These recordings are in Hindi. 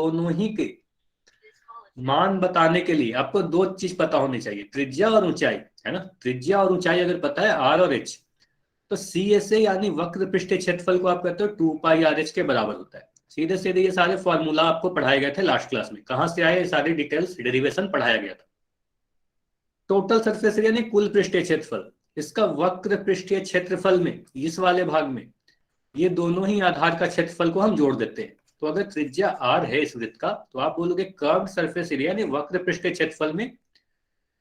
दोनों ही के मान बताने के लिए आपको दो चीज पता होनी चाहिए, त्रिज्या और ऊंचाई, है ना। त्रिज्या और ऊंचाई अगर पता है आर और एच, तो सी एस ए यानी वक्र पृष्ठीय क्षेत्रफल को आप कहते हो 2 पाई आर एच के बराबर होता है। सीधे सीधे ये सारे फॉर्मूला आपको पढ़ाए गए थे लास्ट क्लास में, कहां से आए ये सारी डिटेल्स, डेरिवेशन पढ़ाया गया था। टोटल सरफेस एरिया यानी कुल पृष्ठीय क्षेत्रफल, इसका वक्र पृष्ठीय क्षेत्रफल में इस वाले भाग में ये दोनों ही आधार का क्षेत्रफल को हम जोड़ देते हैं। तो अगर त्रिज्या आर है इस वृत्त का, तो आप बोलोगे कर्व सरफेस एरिया यानी वक्र पृष्ठीय क्षेत्रफल में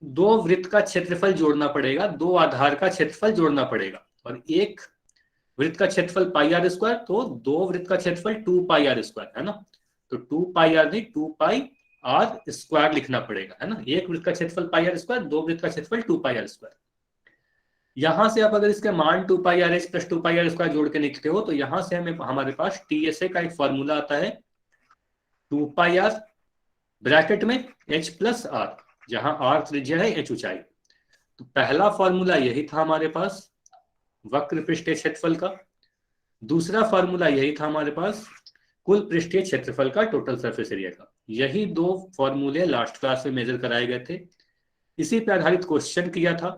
दो वृत्त का क्षेत्रफल जोड़ना पड़ेगा, दो आधार का क्षेत्रफल जोड़ना पड़ेगा। और एक वृत्त का क्षेत्रफल पाई आर स्क्वायर, तो दो वृत्त का क्षेत्रफल 2 पाई आर स्क्वायर, है ना। तो 2 पाई आर नहीं 2 पाई आर स्क्वायर लिखना पड़ेगा, है ना। एक वृत्त का क्षेत्रफल पाई आर स्क्वायर, दो वृत्त का क्षेत्रफल 2 पाई आर स्क्वायर। यहां से आप अगर इसके मान 2 pi r h plus 2 pi r square जोड़ के लिखते हो, तो यहां से हमें हमारे पास टी एस ए का एक फॉर्मूला आता है 2 पाई आर ब्रैकेट में एच प्लस आर, जहां आर त्रिज्या है, एच ऊंचाई। तो पहला फॉर्मूला यही था हमारे पास वक्र पृष्ठीय क्षेत्रफल का, दूसरा फॉर्मूला यही था हमारे पास कुल पृष्ठीय क्षेत्रफल का, टोटल सरफेस एरिया का। यही दो फॉर्मूले लास्ट क्लास में मेजर कराए गए थे, इसी पे आधारित क्वेश्चन किया था।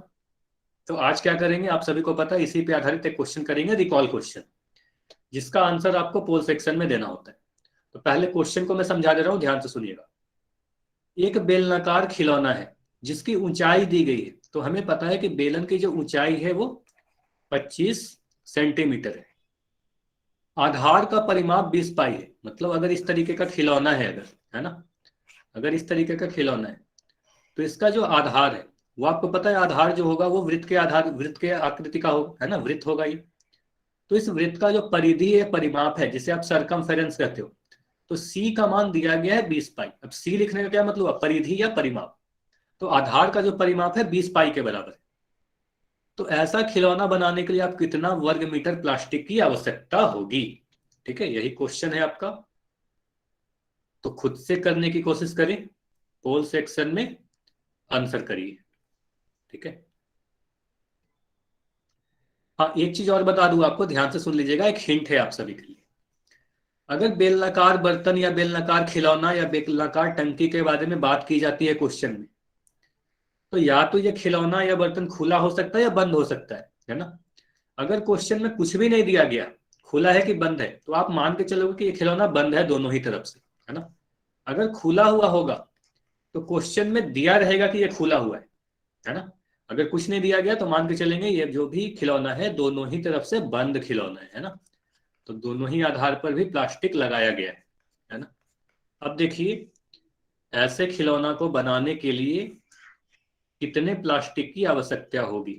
तो आज क्या करेंगे आप सभी को पता है, इसी पे आधारित एक क्वेश्चन करेंगे, रिकॉल क्वेश्चन, जिसका आंसर आपको पोल सेक्शन में देना होता है। तो पहले क्वेश्चन को मैं समझा दे रहा हूं, ध्यान से सुनिएगा। एक बेलनाकार खिलौना है जिसकी ऊंचाई दी गई है, तो हमें पता है कि बेलन की जो ऊंचाई है वो 25 सेंटीमीटर है। आधार का परिमाप 20 पाई है, मतलब अगर इस तरीके का खिलौना है, अगर, है ना, अगर इस तरीके का खिलौना है, तो इसका जो आधार है वो आपको पता है, आधार जो होगा वो वृत्त के आधार, वृत्त के आकृति का होगा, है ना, वृत्त होगा ये। तो इस वृत्त का जो परिधि है, परिमाप है, जिसे आप सरकमफेरेंस कहते हो, तो सी का मान दिया गया है 20 पाई। अब सी लिखने का क्या मतलब है, परिधि या परिमाप। तो आधार का जो परिमाप है 20 पाई के बराबर है। तो ऐसा खिलौना बनाने के लिए आप कितना वर्ग मीटर प्लास्टिक की आवश्यकता होगी, ठीक है, यही क्वेश्चन है आपका। तो खुद से करने की कोशिश करें, पोल सेक्शन में आंसर करिए, ठीक है। हाँ, एक चीज और बता दूं आपको, ध्यान से सुन लीजिएगा, एक हिंट है आप सभी के लिए। अगर बेलनाकार बर्तन या बेलनाकार खिलौना या बेलनाकार टंकी के बारे में बात की जाती है क्वेश्चन में, तो या तो ये खिलौना या बर्तन खुला हो सकता है या बंद हो सकता है ना। अगर क्वेश्चन में कुछ भी नहीं दिया गया, खुला है कि बंद है, तो आप मान के चलोगे कि ये खिलौना बंद है दोनों ही तरफ से, है ना। अगर खुला हुआ होगा तो क्वेश्चन में दिया रहेगा कि ये खुला हुआ है ना। अगर कुछ नहीं दिया गया तो मान के चलेंगे ये जो भी खिलौना है दोनों ही तरफ से बंद खिलौना है ना। तो दोनों ही आधार पर भी प्लास्टिक लगाया गया है ना। अब देखिए, ऐसे खिलौना को बनाने के लिए कितने प्लास्टिक की आवश्यकता होगी,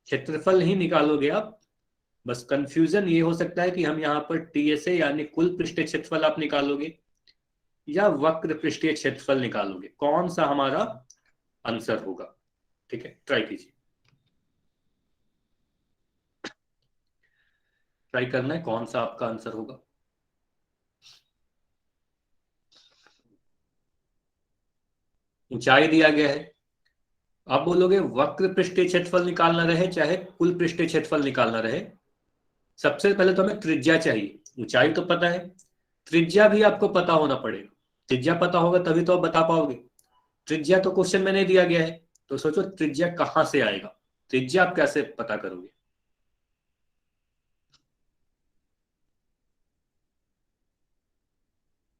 क्षेत्रफल ही निकालोगे आप। बस कंफ्यूजन ये हो सकता है कि हम यहाँ पर टीएसए यानी कुल पृष्ठीय क्षेत्रफल आप निकालोगे या वक्र पृष्ठीय क्षेत्रफल निकालोगे, कौन सा हमारा आंसर होगा, ठीक है, ट्राई कीजिए। ट्राई करना है कौन सा आपका आंसर होगा। ऊंचाई दिया गया है, आप बोलोगे वक्र पृष्ठीय क्षेत्रफल निकालना रहे चाहे कुल पृष्ठीय क्षेत्रफल निकालना रहे, सबसे पहले तो हमें त्रिज्या चाहिए। ऊंचाई तो पता है, त्रिज्या भी आपको पता होना पड़ेगा। त्रिज्या पता होगा तभी तो आप बता पाओगे। त्रिज्या तो क्वेश्चन में नहीं दिया गया है, तो सोचो त्रिज्या कहां से आएगा, त्रिज्या आप कैसे पता करोगे।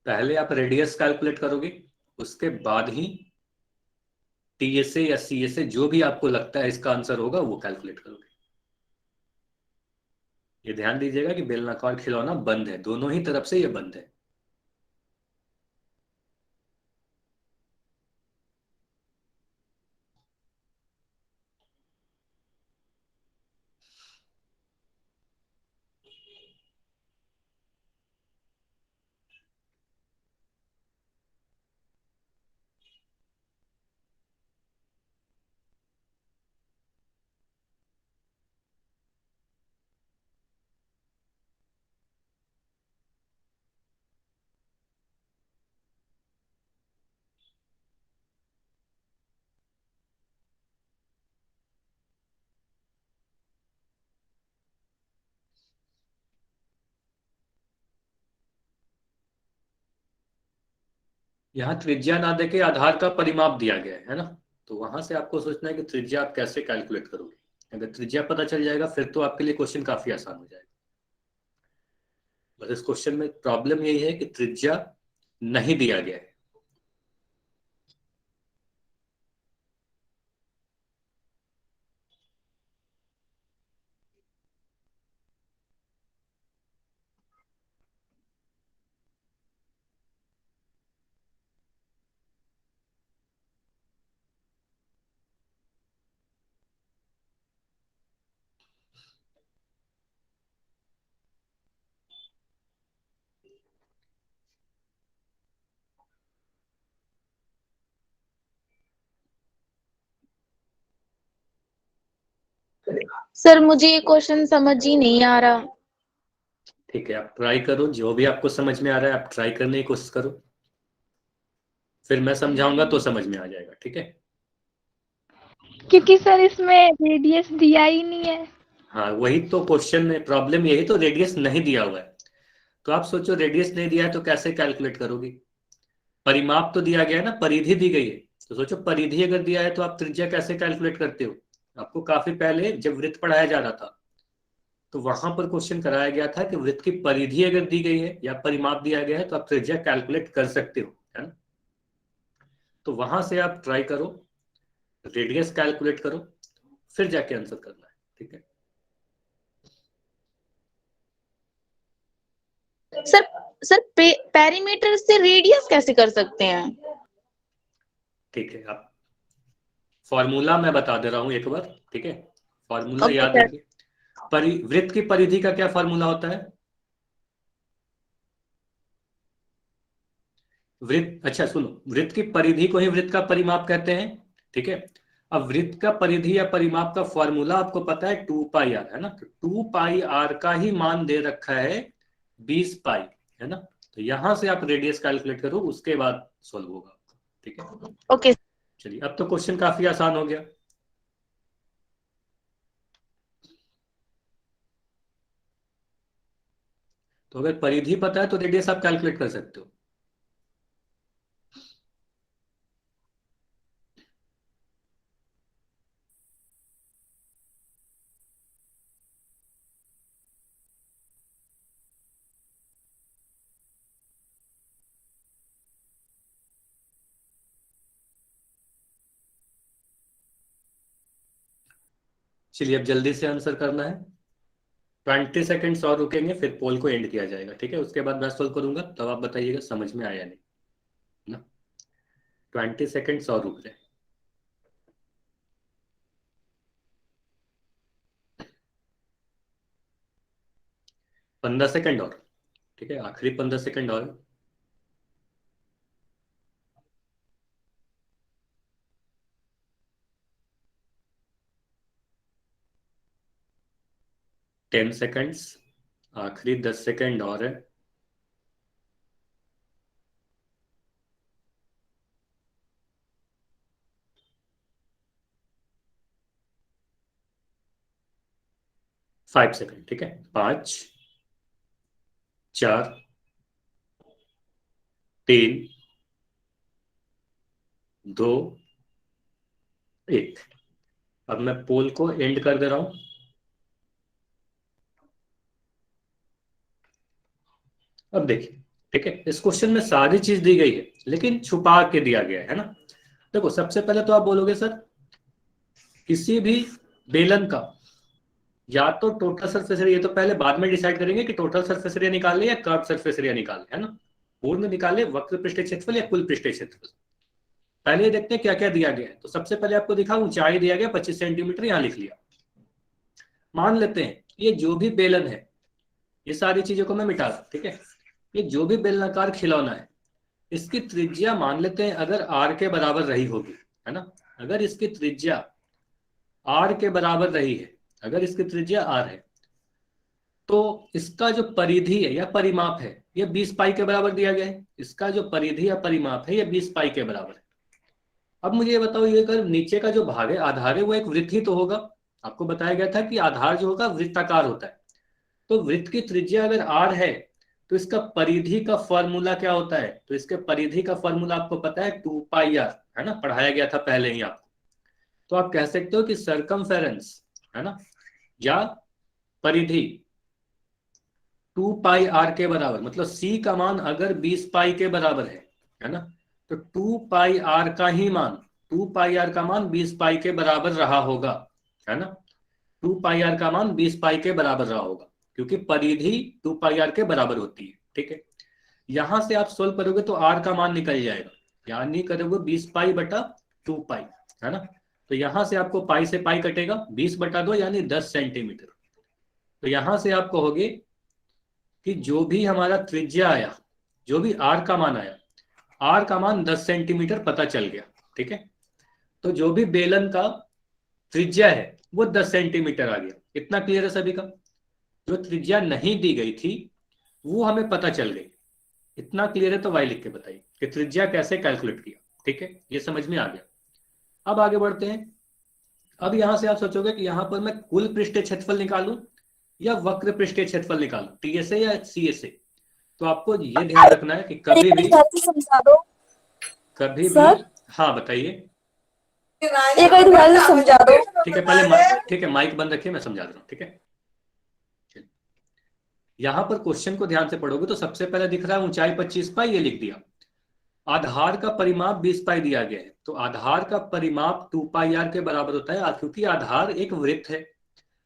पहले आप रेडियस कैलकुलेट करोगे, उसके बाद ही टीएसए या सीएसए जो भी आपको लगता है इसका आंसर होगा वो कैलकुलेट करोगे। ये ध्यान दीजिएगा कि बेलनाकार खिलौना बंद है, दोनों ही तरफ से ये बंद है। यहाँ त्रिज्या ना देके आधार का परिमाप दिया गया है ना, तो वहां से आपको सोचना है कि त्रिज्या आप कैसे कैलकुलेट करोगे। अगर त्रिज्या पता चल जाएगा फिर तो आपके लिए क्वेश्चन काफी आसान हो जाएगा। बस इस क्वेश्चन में प्रॉब्लम यही है कि त्रिज्या नहीं दिया गया है। सर मुझे ये क्वेश्चन समझ ही नहीं आ रहा। ठीक है, आप ट्राई करो, जो भी आपको समझ में आ रहा है आप ट्राई करने की कोशिश करो, फिर मैं समझाऊंगा तो समझ में आ जाएगा। ठीक है, क्योंकि सर इसमें रेडियस दिया ही नहीं है। हाँ वही तो क्वेश्चन है, प्रॉब्लम यही तो, रेडियस नहीं दिया हुआ है। तो आप सोचो रेडियस नहीं दिया है तो कैसे कैलकुलेट करोगी। परिमाप तो दिया गया है ना, परिधि दी गई है, तो सोचो परिधि अगर दिया है तो आप त्रिज्या कैसे कैलकुलेट करते हो। आपको काफी पहले जब वृत्त पढ़ाया जा रहा था तो वहां पर क्वेश्चन कराया गया था कि वृत्त की परिधि अगर दी गई है या परिमाप दिया गया है तो आप त्रिज्या कैलकुलेट कर सकते हो, है ना। तो वहां से आप ट्राई करो, रेडियस कैलकुलेट करो, फिर जाके आंसर करना है। ठीक है सर सर पेरीमीटर से रेडियस कैसे कर सकते हैं? ठीक है, आप फॉर्मूला मैं बता दे रहा हूं एक बार। ठीक है, फॉर्मूला ओके याद सर। रखिए। वृत्त की परिधि का क्या फॉर्मूला होता है। वृत्त, अच्छा सुनो, वृत्त की परिधि को ही वृत्त का परिमाप कहते हैं। ठीक है, अब वृत्त का परिधि या परिमाप का फॉर्मूला आपको पता है 2 पाई आर, है ना। तो 2 पाई आर का ही मान दे रखा है 20 पाई, है ना। तो यहां से आप रेडियस कैलकुलेट करो, उसके बाद सोल्व होगा। ठीक है, ओके। चलिए अब तो क्वेश्चन काफी आसान हो गया। तो अगर परिधि पता है तो रेडियस आप कैलकुलेट कर सकते हो। चलिए अब जल्दी से आंसर करना है। 20 सेकेंड्स और रुकेंगे, फिर पोल को एंड किया जाएगा। ठीक है, उसके बाद मैं सोल्व करूंगा, तब आप बताइएगा समझ में आया नहीं, ना। 20 सेकेंड्स और रुक रहे हैं। 15 सेकेंड और। ठीक है, आखिरी 15 सेकेंड और। 10 सेकेंड्स, आखिरी 10 सेकेंड और है। 5 सेकेंड। ठीक है, 5, 4, 3, 2, 1। अब मैं पोल को एंड कर दे रहा हूं। अब देखिए, ठीक है, इस क्वेश्चन में सारी चीज दी गई है लेकिन छुपा के दिया गया है ना। देखो सबसे पहले तो आप बोलोगे सर किसी भी बेलन का या तो टोटल सरफेस एरिया, ये तो पहले बाद में डिसाइड करेंगे कि टोटल सरफेस एरिया निकाल ले या कर्व सरफेस एरिया निकाल ले, है ना। पूर्ण निकाले, वक्र पृष्ठीय क्षेत्रफल या कुल पृष्ठीय क्षेत्रफल। पहले ये देखते हैं क्या क्या दिया गया है। तो सबसे पहले आपको दिखा, ऊंचाई दिया गया 25 सेंटीमीटर, यहां लिख लिया। मान लेते हैं ये जो भी बेलन है, ये सारी चीजों को मैं मिटा दूं। ठीक है, ये जो भी बेलनाकार खिलौना है इसकी त्रिज्या मान लेते हैं अगर आर के बराबर रही होगी, है ना। अगर इसकी त्रिज्या आर के बराबर रही है, अगर इसकी त्रिज्या आर है तो इसका जो परिधि है या परिमाप है ये 20 पाई के बराबर दिया गया है। इसका जो परिधि या परिमाप है ये 20 पाई के बराबर है। अब मुझे ये बताओ, ये अगर नीचे का जो भाग है, आधार है, वो एक वृत्त ही तो होगा। आपको बताया गया था कि आधार जो होगा वृत्ताकार होता है। तो वृत्त की त्रिज्या अगर आर है तो इसका परिधि का फॉर्मूला क्या होता है? तो इसके परिधि का फॉर्मूला आपको पता है 2πr, है ना, पढ़ाया गया था पहले ही आपको। तो आप कह सकते हो कि सरकमफेरेंस, है ना, या परिधि 2πr के बराबर, मतलब c का मान अगर 20π के बराबर है ना, तो 2πr का ही मान, 2πr का मान 20π के बराबर रहा होगा, है ना, 2πr का मान 20π के बराबर रहा होगा, क्योंकि परिधि 2πr के बराबर होती है। ठीक है, यहां से आप सोल्व करोगे तो r का मान निकल जाएगा, यानी करोगे 20π बटा 2π, है ना। तो यहां से आपको पाई से पाई कटेगा, 20 बटा 2 यानी 10 सेंटीमीटर। तो यहां से आप कहोगे कि जो भी हमारा त्रिज्या आया, जो भी r का मान आया, r का मान 10 सेंटीमीटर पता चल गया। ठीक है, तो जो भी बेलन का त्रिज्या है वो 10 सेंटीमीटर आ गया। इतना क्लियर है सभी का? जो त्रिज्या नहीं दी गई थी वो हमें पता चल गई। इतना क्लियर है तो वाई लिख के बताइए कि त्रिज्या कैसे कैलकुलेट किया। ठीक है, ये समझ में आ गया। अब आगे बढ़ते हैं। अब यहां से आप सोचोगे कि यहां पर मैं कुल पृष्ठीय क्षेत्रफल निकालूं या वक्र पृष्ठीय क्षेत्रफल निकालूं, टीएसए या सीएसए। तो आपको ये ध्यान रखना है कि कभी भी समझा दो कभी भी सर। हाँ बताइए। एक बार समझा दो। ठीक है, पहले ठीक है, माइक बंद रखिए, मैं समझा दे रहा हूँ। ठीक है, यहां पर क्वेश्चन को ध्यान से पढ़ोगे तो सबसे पहले दिख रहा है ऊंचाई 25π, ये लिख दिया। आधार का परिमाप 20π दिया गया है, तो आधार का परिमाप 2πr के बराबर होता है, क्योंकि आधार एक वृत्त है।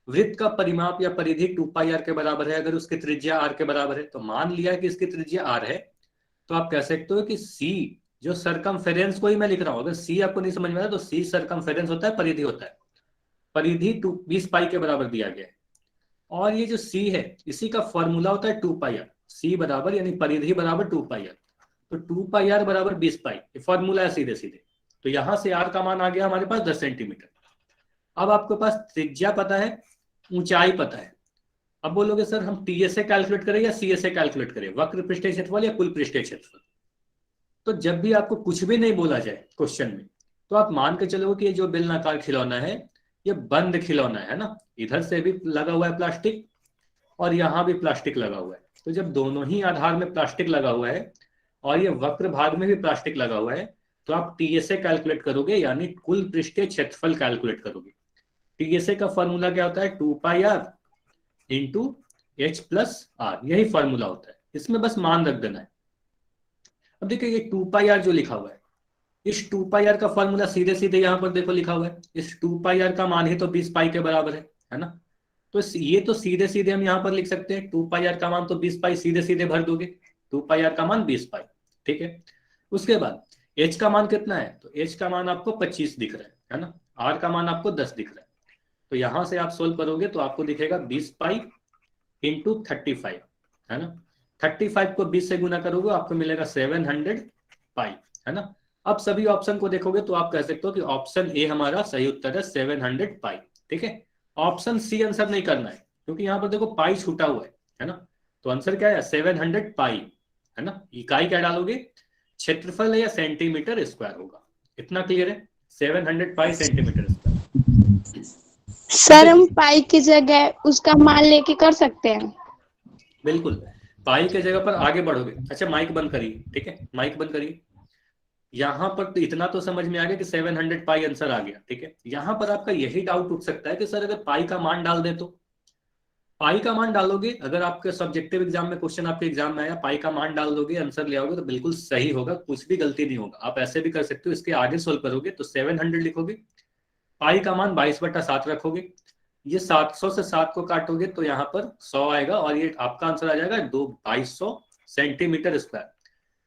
वृत्त का परिमाप या परिधि 2πr के बराबर है अगर उसकी त्रिज्या r के बराबर है। तो मान लिया कि इसकी त्रिज्या r है, तो आप कह सकते हो कि c, जो सरकमफेरेंस को ही मैं लिख रहा हूं, अगर c आपको नहीं समझ में आया तो c सरकमफेरेंस होता है, परिधि होता है। परिधि 20π के बराबर दिया गया है, और ये जो c है इसी का फॉर्मूला होता है 2πr। c बराबर यानी परिधि बराबर 2πr, तो 2πr बराबर 20π, ये फॉर्मूला है सीधे सीधे। तो यहां से r का मान आ गया हमारे पास 10 सेंटीमीटर। अब आपके पास त्रिज्या पता है, ऊंचाई पता है। अब बोलोगे सर हम टीएसए कैलकुलेट करें या सीएसए कैलकुलेट करें, वक्र पृष्ठीय क्षेत्रफल या कुल पृष्ठीय क्षेत्रफल। तो जब भी आपको कुछ भी नहीं बोला जाए क्वेश्चन में, तो आप मान के चलो कि ये जो बेलनाकार खिलौना है ये बंद खिलौना है ना, इधर से भी लगा हुआ है प्लास्टिक और यहाँ भी प्लास्टिक लगा हुआ है। तो जब दोनों ही आधार में प्लास्टिक लगा हुआ है और ये वक्र भाग में भी प्लास्टिक लगा हुआ है, तो आप टीएसए कैलकुलेट करोगे, यानी कुल पृष्ठीय क्षेत्रफल कैलकुलेट करोगे। टीएसए का फॉर्मूला क्या होता है? 2πr into h plus r, यही फॉर्मूला होता है। इसमें बस मान रख देना है। अब देखिए ये 2πr जो लिखा हुआ है, इस 2πr का फॉर्मूला सीधे सीधे यहाँ पर देखो लिखा हुआ है। इस 2πr का मान ही तो 20π के बराबर है ना। तो ये तो सीधे सीधे हम यहाँ पर लिख सकते हैं, 2πr का मान तो 20π, सीधे सीधे भर दोगे, 2πr का मान 20π। ठीक है, उसके बाद h का मान कितना है? तो h का मान आपको 25 दिख रहा है ना, r का मान आपको 10 दिख रहा है। तो यहां से आप सोल्व करोगे तो आपको दिखेगा 20π इंटू 35, है ना। 35 को 20 से गुना करोगे आपको मिलेगा 700π, है ना। अब सभी ऑप्शन को देखोगे तो आप कह सकते हो कि ऑप्शन ए हमारा सही उत्तर है, 700π। ठीक है, ऑप्शन सी आंसर नहीं करना है, क्योंकि यहाँ पर देखो पाई छूटा हुआ है ना। तो आंसर क्या है? 700π, है ना। इकाई क्या डालोगे? क्षेत्रफल है या सेंटीमीटर स्क्वायर होगा। इतना क्लियर है? 700π सेंटीमीटर स्क्वायर। सर हम पाई की जगह उसका मान लेके कर सकते हैं। बिल्कुल, पाई के जगह पर आगे बढ़ोगे। अच्छा माइक बंद करिए, ठीक है, माइक बंद करिए। यहाँ पर तो इतना तो समझ में आ गया कि 700π आंसर आ गया। ठीक है, यहाँ पर आपका यही डाउट उठ सकता है कि सर अगर पाई का मान डाल दे तो। पाई का मान डालोगे, अगर आपके सब्जेक्टिव एग्जाम में क्वेश्चन आपके एग्जाम में आया, पाई का मान डाल दोगे, आंसर ले आओगे तो बिल्कुल सही होगा, कुछ भी गलती नहीं होगा। आप ऐसे भी कर सकते हो, इसके आगे सोल्व करोगे तो 700 लिखोगे, पाई का मान 22/7 रखोगे, ये 700 से 7 को काटोगे तो यहाँ पर 100 आएगा, और ये आपका आंसर आ जाएगा 2200 सेंटीमीटर स्क्वायर।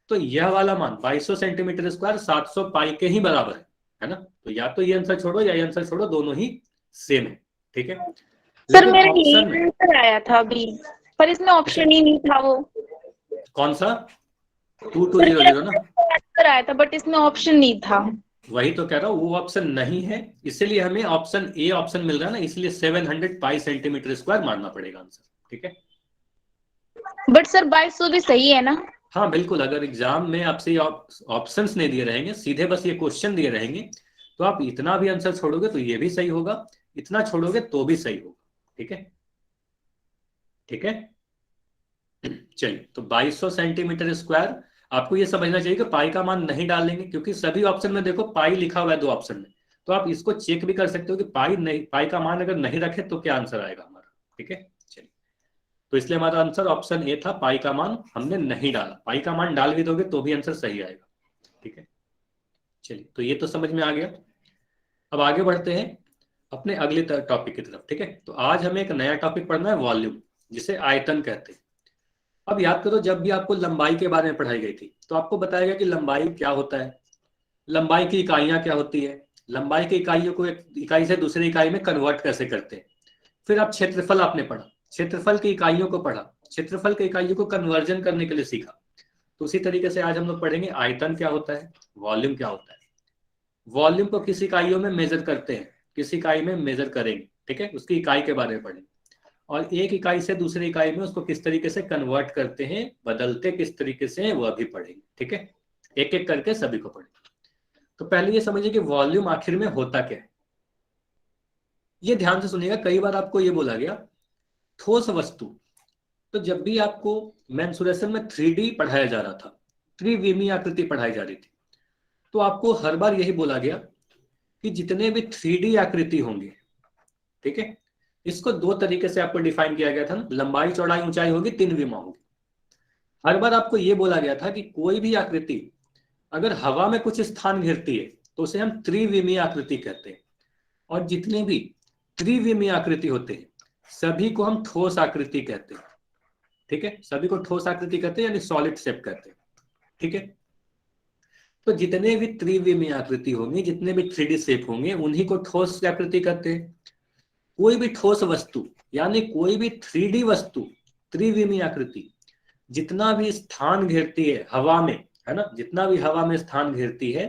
तो यह वाला मान 2200 सेंटीमीटर स्क्वायर 700π के ही बराबर है ना। तो या तो ये आंसर छोड़ो या ये आंसर छोड़ो, दोनों ही सेम है। ठीक है, सर मेरा यही आंसर आया था अभी, पर इसमें ऑप्शन ही नहीं था। वो कौन सा? 2200 ना आंसर आया था, बट इसमें ऑप्शन नहीं था। वही तो कह रहा हूँ, वो ऑप्शन नहीं है, इसीलिए हमें ऑप्शन ए ऑप्शन मिल रहा है ना, इसलिए 700π सेंटीमीटर स्क्वायर मानना पड़ेगा आंसर। ठीक है, बट सर 2200 भी सही है ना? हाँ बिल्कुल, अगर एग्जाम में आपसे ऑप्शंस नहीं दिए रहेंगे, सीधे बस ये क्वेश्चन दिए रहेंगे, तो आप इतना भी आंसर छोड़ोगे तो ये भी सही होगा, इतना छोड़ोगे तो भी सही होगा। ठीक है, ठीक है, चलिए, तो 2200 सेंटीमीटर स्क्वायर। आपको ये समझना चाहिए कि पाई का मान नहीं डालेंगे, क्योंकि सभी ऑप्शन में देखो पाई लिखा हुआ है 2 ऑप्शन में, तो आप इसको चेक भी कर सकते हो कि पाई नहीं, पाई का मान अगर नहीं रखे तो क्या आंसर आएगा हमारा। ठीक है, चलिए, तो इसलिए हमारा आंसर ऑप्शन ए था, पाई का मान हमने नहीं डाला। पाई का मान डाल भी दोगे तो भी आंसर सही आएगा। ठीक है, चलिए, तो ये तो समझ में आ गया। अब आगे बढ़ते हैं अपने अगले टॉपिक की तरफ। ठीक है, तो आज हमें एक नया टॉपिक पढ़ना है, वॉल्यूम, जिसे आयतन कहते हैं। अब याद करो, जब भी आपको लंबाई के बारे में पढ़ाई गई थी तो आपको बताया गया कि लंबाई क्या होता है, लंबाई की इकाइयां क्या होती है, लंबाई की इकाइयों को एक इकाई से दूसरी इकाई में कन्वर्ट कैसे करते हैं। फिर आप क्षेत्रफल आपने पढ़ा, क्षेत्रफल की इकाइयों को पढ़ा, क्षेत्रफल की इकाइयों को कन्वर्जन करने के लिए सीखा। तो उसी तरीके से आज हम लोग पढ़ेंगे आयतन क्या होता है, वॉल्यूम क्या होता है। वॉल्यूम को किस इकाइयों में मेजर करते हैं, किस इकाई में मेजर करेंगे। ठीक है, उसकी इकाई के बारे में पढ़ेंगे, और एक इकाई से दूसरी इकाई में उसको किस तरीके से कन्वर्ट करते हैं, बदलते किस तरीके से हैं, वह भी पढ़ेंगे। ठीक है, एक एक करके सभी को पढ़ेंगे। तो पहले ये समझिए कि वॉल्यूम आखिर में होता क्या है। ये ध्यान से सुनिएगा, कई बार आपको ये बोला गया ठोस वस्तु, तो जब भी आपको मेंसुरेशन में 3D पढ़ाया जा रहा था, त्रिविमीय आकृति पढ़ाई जा रही थी, तो आपको हर बार यही बोला गया कि जितने भी 3D आकृति होंगे, ठीक है, इसको 2 तरीके से आपको डिफाइन किया गया था ना, लंबाई चौड़ाई ऊंचाई होगी, 3 विमा होगी। हर बार आपको यह बोला गया था कि कोई भी आकृति अगर हवा में कुछ स्थान घेरती है तो उसे हम त्रिविमीय आकृति कहते हैं, और जितने भी त्रिविमीय आकृति होते हैं सभी को हम ठोस आकृति कहते हैं। ठीक है, सभी को ठोस आकृति कहते हैं, यानी सॉलिड शेप कहते हैं। ठीक है, तो जितने भी त्रिविमीय आकृति होंगे, जितने भी 3D शेप होंगे, उन्हीं को ठोस आकृति कहते हैं। कोई भी ठोस वस्तु यानी कोई भी 3D वस्तु, त्रिविमीय आकृति, जितना भी स्थान घेरती है हवा में, है ना, जितना भी हवा में स्थान घेरती है,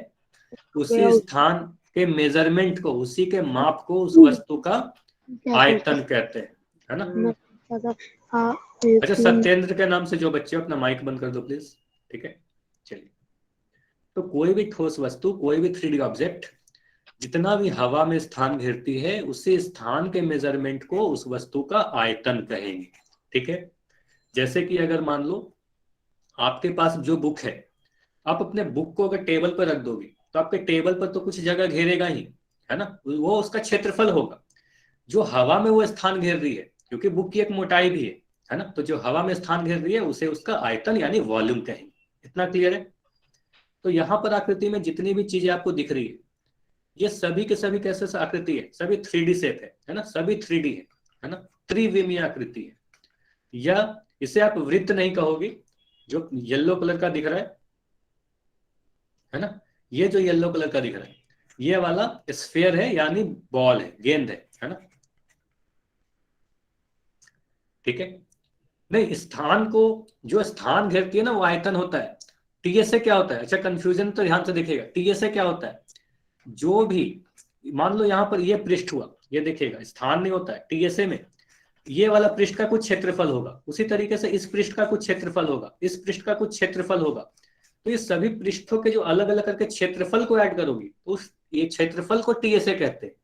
उसी स्थान के मेजरमेंट को, उसी के माप को उस वस्तु का आयतन कहते हैं, है ना। अच्छा, सत्येंद्र के नाम से जो बच्चे, अपना माइक बंद कर दो प्लीज। ठीक है, चलिए, तो कोई भी ठोस वस्तु, कोई भी 3D ऑब्जेक्ट जितना भी हवा में स्थान घेरती है, उसी स्थान के मेजरमेंट को उस वस्तु का आयतन कहेंगे। ठीक है, जैसे कि अगर मान लो आपके पास जो बुक है, आप अपने बुक को अगर टेबल पर रख दोगे तो आपके टेबल पर तो कुछ जगह घेरेगा ही, है ना, वो उसका क्षेत्रफल होगा। जो हवा में वो स्थान घेर रही है, क्योंकि बुक की एक मोटाई भी है ना, तो जो हवा में स्थान घेर रही है उसे उसका आयतन यानी वॉल्यूम कहेंगे। इतना क्लियर है। तो यहाँ पर आकृति में जितनी भी चीजें आपको दिख रही है, ये सभी के सभी कैसे आकृति है, सभी 3D शेप है ना, सभी 3D है ना, त्रिविमीय आकृति है। या इसे आप वृत्त नहीं कहोगे, जो येलो कलर का दिख रहा है ना, ये जो येलो कलर का दिख रहा है, ये वाला स्फीयर है, यानी बॉल है, गेंद है ना। ठीक है, नहीं, स्थान को जो स्थान घेरती है ना, वो आयतन होता है। टीएसए क्या होता है, अच्छा कंफ्यूजन तो ध्यान से देखिएगा, टीएसए क्या होता है, जो भी मान लो यहाँ पर ये पृष्ठ हुआ, ये देखिएगा स्थान नहीं होता है। टीएसए में ये वाला पृष्ठ का कुछ क्षेत्रफल होगा, उसी तरीके से इस पृष्ठ का कुछ क्षेत्रफल होगा, इस पृष्ठ का कुछ क्षेत्रफल होगा। तो ये सभी पृष्ठों के जो अलग अलग करके क्षेत्रफल को ऐड करोगी तो उस ये क्षेत्रफल को टीएसए कहते हैं।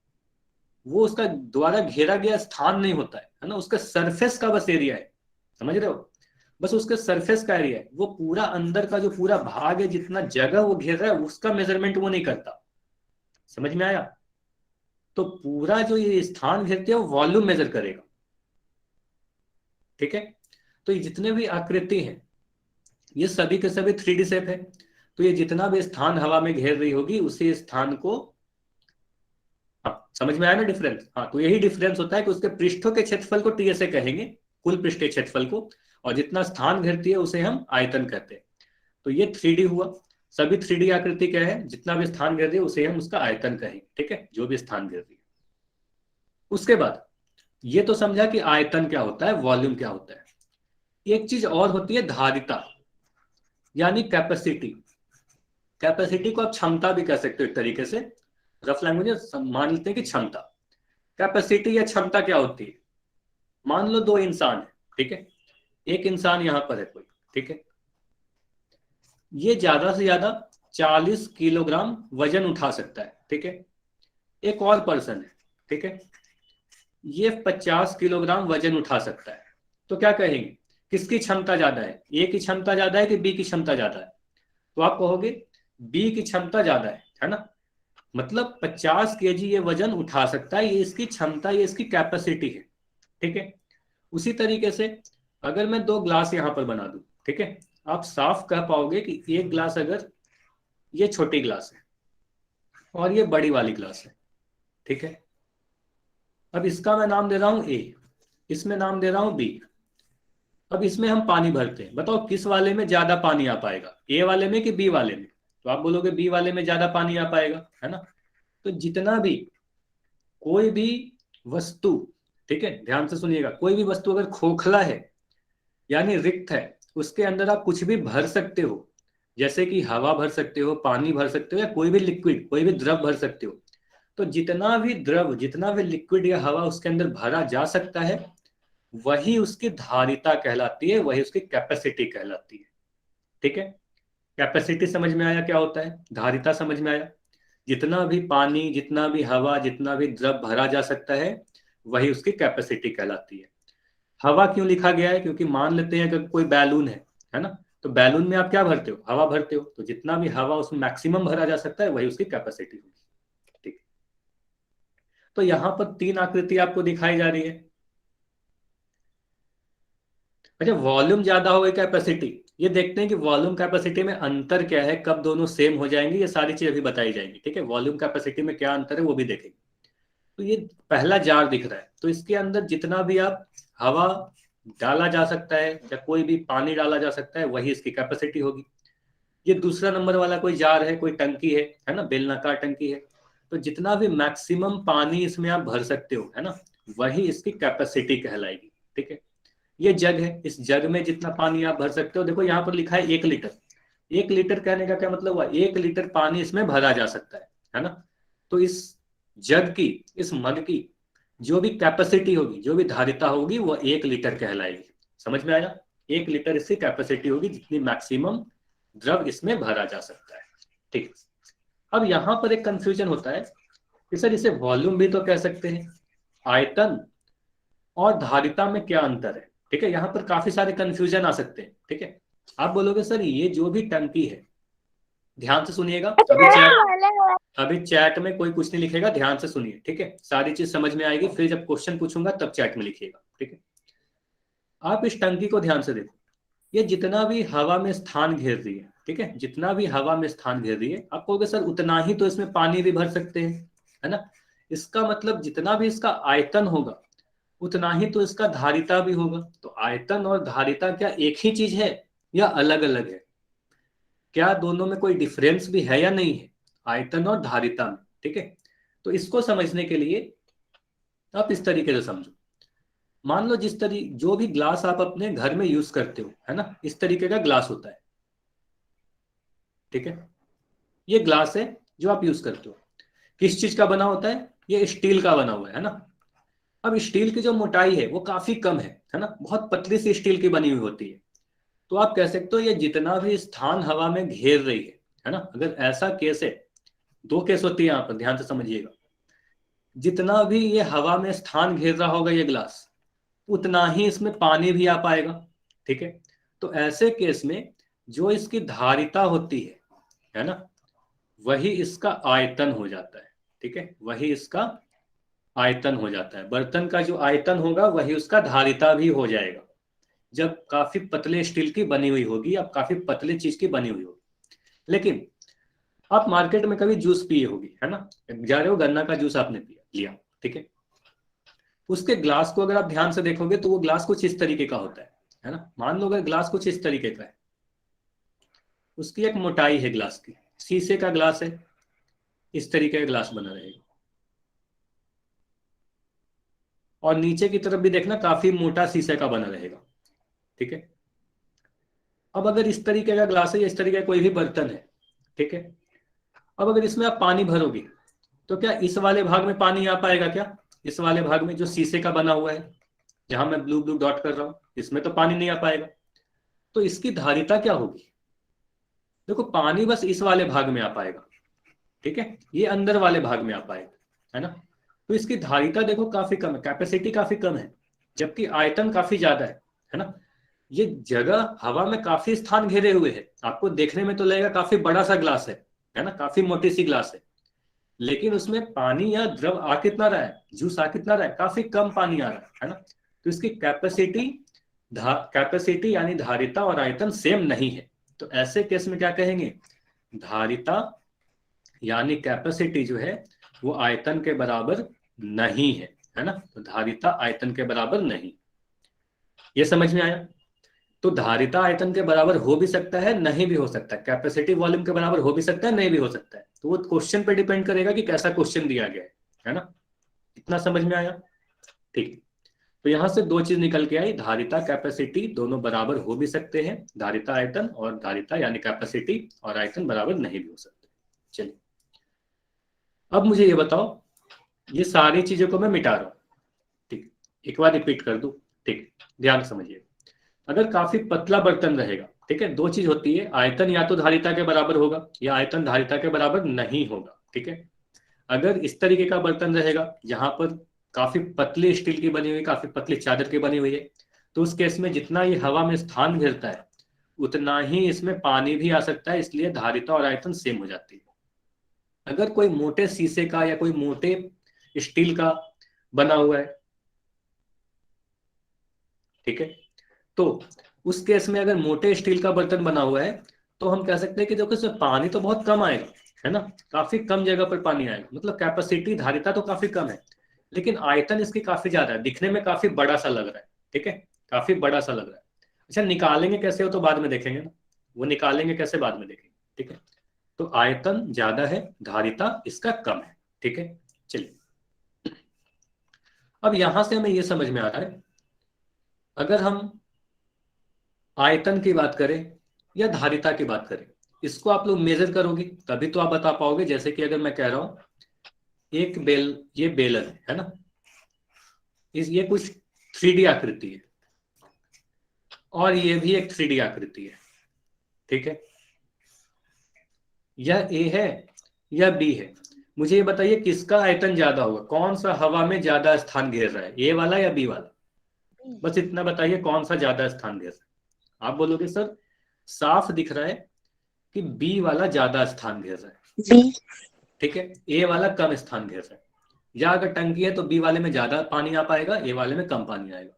वो उसका द्वारा घेरा गया स्थान नहीं होता है ना, उसका सरफेस का बस एरिया है, समझ रहे हो, बस उसके सरफेस का एरिया है। वो पूरा अंदर का जो पूरा भाग है, जितना जगह वो घेर रहा है, उसका मेजरमेंट वो नहीं करता। समझ में आया। तो पूरा जो ये स्थान घेरते हैं वो वॉल्यूम मेजर करेगा। ठीक है, तो ये जितने भी आकृति हैं ये सभी के सभी 3D शेप है। तो ये जितना भी स्थान हवा में घेर रही होगी उसी स्थान को, समझ में आया ना डिफरेंस। हाँ, तो यही डिफरेंस होता है कि उसके पृष्ठों के क्षेत्रफल को टीएसए कहेंगे, कुल पृष्ठीय क्षेत्रफल को, और जितना स्थान घेरती है उसे हम आयतन कहते हैं। तो ये 3D हुआ, सभी 3D आकृति क्या है, जितना भी स्थान घेर रही है उसे हम उसका आयतन कहेंगे। ठीक है, जो भी स्थान घेर रही है। उसके बाद ये तो समझा कि आयतन क्या होता है, वॉल्यूम क्या होता है। एक चीज और होती है धारिता, यानी कैपेसिटी। कैपेसिटी को आप क्षमता भी कह सकते हो एक तरीके से, रफ लैंग्वेज में मान लेते हैं कि क्षमता। कैपेसिटी या क्षमता क्या होती है, मान लो 2 इंसान है, ठीक है, एक इंसान यहां पर है कोई, ठीक है, ये ज्यादा से ज्यादा 40 किलोग्राम वजन उठा सकता है। ठीक है, एक और पर्सन है, ठीक है, ये 50 किलोग्राम वजन उठा सकता है। तो क्या कहेंगे किसकी क्षमता ज्यादा है, ए की क्षमता ज्यादा है कि बी की क्षमता ज्यादा है? तो आप कहोगे बी की क्षमता ज्यादा है ना, मतलब 50 केजी ये वजन उठा सकता है, ये इसकी क्षमता, ये इसकी कैपेसिटी है, ठीक है। उसी तरीके से अगर मैं 2 ग्लास यहां पर बना दूं, ठीक है, आप साफ कह पाओगे कि एक ग्लास अगर ये छोटी ग्लास है और ये बड़ी वाली ग्लास है, ठीक है। अब इसका मैं नाम दे रहा हूं ए, इसमें नाम दे रहा हूं बी। अब इसमें हम पानी भरते हैं, बताओ किस वाले में ज्यादा पानी आ पाएगा, ए वाले में कि बी वाले में? तो आप बोलोगे बी वाले में ज्यादा पानी आ पाएगा, है ना। तो जितना भी कोई भी वस्तु, ठीक है, ध्यान से सुनिएगा, कोई भी वस्तु अगर खोखला है यानी रिक्त है, उसके अंदर आप कुछ भी भर सकते हो, जैसे कि हवा भर सकते हो, पानी भर सकते हो, या कोई भी लिक्विड, कोई भी द्रव भर सकते हो। तो जितना भी द्रव, जितना भी लिक्विड या हवा उसके अंदर भरा जा सकता है, वही उसकी धारिता कहलाती है, वही उसकी कैपेसिटी कहलाती है, ठीक है। कैपेसिटी समझ में आया क्या होता है, धारिता समझ में आया? जितना भी पानी, जितना भी हवा, जितना भी द्रव भरा जा सकता है, वही उसकी कैपेसिटी कहलाती है। हवा क्यों लिखा गया है? क्योंकि मान लेते हैं अगर कोई बैलून है ना, तो बैलून में आप क्या भरते हो, हवा भरते हो, तो जितना भी हवा उसमें मैक्सिमम भरा जा सकता है, वही उसकी कैपेसिटी होगी, ठीक। तो यहां पर 3 आकृति आपको दिखाई जा रही है। अच्छा, वॉल्यूम ज्यादा हो गई कैपेसिटी, ये देखते हैं कि वॉल्यूम कैपेसिटी में अंतर क्या है, कब दोनों सेम हो जाएंगे, ये सारी चीज अभी बताई जाएंगी, ठीक है। वॉल्यूम कैपेसिटी में क्या अंतर है वो भी देखेंगे। तो ये पहला जार दिख रहा है, तो इसके अंदर जितना भी आप हवा डाला जा सकता है या कोई भी पानी डाला जा सकता है, वही इसकी कैपेसिटी होगी। ये दूसरा नंबर वाला कोई जार है, कोई टंकी है ना, बेलनाकार टंकी है, तो जितना भी मैक्सिमम पानी इसमें आप भर सकते हो, है ना, वही इसकी कैपेसिटी कहलाएगी, ठीक है। ये जग है, इस जग में जितना पानी आप भर सकते हो, देखो यहाँ पर लिखा है 1 लीटर। 1 लीटर कहने का क्या मतलब हुआ, 1 लीटर पानी इसमें भरा जा सकता है ना। तो इस जग की, इस मग की जो भी कैपेसिटी होगी, जो भी धारिता होगी, वो 1 लीटर कहलाएगी। समझ में आया? 1 लीटर इसकी कैपेसिटी होगी, जितनी मैक्सिमम द्रव इसमें भरा जा सकता है, ठीक। अब यहां पर एक कंफ्यूजन होता है कि सर इसे वॉल्यूम भी तो कह सकते हैं, आयतन और धारिता में क्या अंतर है, ठीक है। यहां पर काफी सारे कंफ्यूजन आ सकते हैं, ठीक है। आप बोलोगे सर ये जो भी टंकी है, ध्यान से सुनिएगा, अभी चैट में कोई कुछ नहीं लिखेगा, ध्यान से सुनिए, ठीक है। सारी चीज समझ में आएगी, फिर जब क्वेश्चन पूछूंगा तब चैट में लिखिएगा, ठीक है। आप इस टंकी को ध्यान से देखो, ये जितना भी हवा में स्थान घेर रही है, ठीक है, जितना भी हवा में स्थान घेर रही है, आप कहोगे सर उतना ही तो इसमें पानी भी भर सकते हैं, है ना। इसका मतलब जितना भी इसका आयतन होगा, उतना ही तो इसका धारिता भी होगा। तो आयतन और धारिता क्या एक ही चीज है या अलग अलग है? क्या दोनों में कोई डिफरेंस भी है या नहीं है, आयतन और धारिता में, ठीक है। तो इसको समझने के लिए आप इस तरीके से समझो। मान लो जो भी ग्लास आप अपने घर में यूज करते हो, है ना, इस तरीके का ग्लास होता है, ठीक है। ये ग्लास है जो आप यूज करते हो, किस चीज का बना होता है, ये स्टील का बना हुआ है ना। अब स्टील की जो मोटाई है वो काफी कम है ना, बहुत पतली सी स्टील की बनी हुई होती है। तो आप कह सकते हो ये जितना भी स्थान हवा में घेर रही है ना। अगर ऐसा केस है, 2 केस होती है यहाँ पर, ध्यान से समझिएगा। जितना भी ये हवा में स्थान घेर रहा होगा ये ग्लास, उतना ही इसमें पानी भी आ पाएगा, ठीक है। तो ऐसे केस में जो इसकी धारिता होती है ना, वही इसका आयतन हो जाता है, ठीक है, वही इसका आयतन हो जाता है। बर्तन का जो आयतन होगा वही उसका धारिता भी हो जाएगा, जब काफी पतले स्टील की बनी हुई होगी, अब काफी पतले चीज की बनी हुई होगी। लेकिन आप मार्केट में कभी जूस पिए होगी, है ना, जा रहे हो गन्ना का जूस आपने लिया, ठीक है। उसके ग्लास को अगर आप ध्यान से देखोगे तो वो ग्लास कुछ इस तरीके का होता है ना। मान लो अगर ग्लास कुछ इस तरीके का है, उसकी एक मोटाई है ग्लास की, शीशे का ग्लास है, इस तरीके का ग्लास बना रहेगा, और नीचे की तरफ भी देखना काफी मोटा शीशे का बना रहेगा, ठीक है। अब अगर इस तरीके का ग्लास है या इस तरीके का कोई भी बर्तन है, ठीक है, अब अगर इसमें आप पानी भरोगे तो क्या इस वाले भाग में पानी आ पाएगा? क्या इस वाले भाग में जो शीशे का बना हुआ है, जहां मैं ब्लू ब्लू डॉट कर रहा हूं, इसमें तो पानी नहीं आ पाएगा। तो इसकी धारिता क्या होगी? देखो पानी बस इस वाले भाग में आ पाएगा, ठीक है, ये अंदर वाले भाग में आ पाएगा, है ना। तो इसकी धारिता देखो काफी कम है, कैपेसिटी काफी कम है, जबकि आयतन काफी ज्यादा है ना। ये जगह हवा में काफी स्थान घेरे हुए है, आपको देखने में तो लगेगा काफी बड़ा सा ग्लास है ना, काफी मोटी सी ग्लास है, लेकिन उसमें पानी या द्रव आ कितना रहा है, जूस आ कितना रहा है, काफी कम पानी आ रहा है ना। तो इसकी कैपेसिटी यानी धारिता और आयतन सेम नहीं है। तो ऐसे केस में क्या कहेंगे, धारिता यानी कैपेसिटी जो है वो आयतन के बराबर नहीं है ना। तो धारिता आयतन के बराबर नहीं, ये समझ में आया। तो धारिता आयतन के बराबर हो भी सकता है, नहीं भी हो सकता है, कैपेसिटी वॉल्यूम के बराबर हो भी सकता है, नहीं भी हो सकता है। तो वो क्वेश्चन पे डिपेंड करेगा कि कैसा क्वेश्चन दिया गया है ना। इतना समझ में आया, ठीक। तो यहां से दो चीज निकल के आई, धारिता कैपेसिटी दोनों बराबर हो भी सकते हैं, धारिता आयतन और धारिता यानी कैपेसिटी और आयतन बराबर नहीं भी हो सकते। चलिए अब मुझे ये बताओ, ये सारी चीजों को मैं मिटा रहा हूं, ठीक, एक बार रिपीट कर दूं, ठीक, ध्यान समझिए। अगर काफी पतला बर्तन रहेगा, ठीक है, दो चीज होती है, आयतन या तो धारिता के बराबर होगा या आयतन धारिता के बराबर नहीं होगा, ठीक है। अगर इस तरीके का बर्तन रहेगा जहां पर काफी पतली स्टील की बनी हुई, काफी पतली चादर की बनी हुई है, तो उस केस में जितना ये हवा में स्थान घेरता है उतना ही इसमें पानी भी आ सकता है, इसलिए धारिता और आयतन सेम हो जाती है। अगर कोई मोटे शीशे का या कोई मोटे स्टील का बना हुआ है, ठीक है, तो उस केस में अगर मोटे स्टील का बर्तन बना हुआ है तो हम कह सकते हैं कि देखो इसमें पानी तो बहुत कम आएगा, है ना, काफी कम जगह पर पानी आएगा, मतलब कैपेसिटी धारिता तो काफी कम है, लेकिन आयतन इसकी काफी ज्यादा है, दिखने में काफी बड़ा सा लग रहा है, ठीक है, काफी बड़ा सा लग रहा है। अच्छा निकालेंगे कैसे हो तो बाद में देखेंगे ना, वो निकालेंगे कैसे बाद में देखेंगे, ठीक है। तो आयतन ज्यादा है, धारिता इसका कम है, ठीक है। चलिए अब यहां से हमें यह समझ में आ रहा है, अगर हम आयतन की बात करें या धारिता की बात करें, इसको आप लोग मेजर करोगे तभी तो आप बता पाओगे। जैसे कि अगर मैं कह रहा हूं ये बेलन है ना, ये कुछ 3D आकृति है और ये भी एक 3D आकृति है, ठीक है, यह ए है या बी है, मुझे ये बताइए किसका आयतन ज्यादा होगा, कौन सा हवा में ज्यादा स्थान घेर रहा है, ए वाला या बी वाला, बस इतना बताइए कौन सा ज्यादा स्थान घेर रहा है। आप बोलोगे सर साफ दिख रहा है कि बी वाला ज्यादा स्थान घेर रहा है, बी। ठीक है, ए वाला कम स्थान घेर रहा है, या अगर टंकी है तो बी वाले में ज्यादा पानी आ पाएगा, ए वाले में कम पानी आएगा।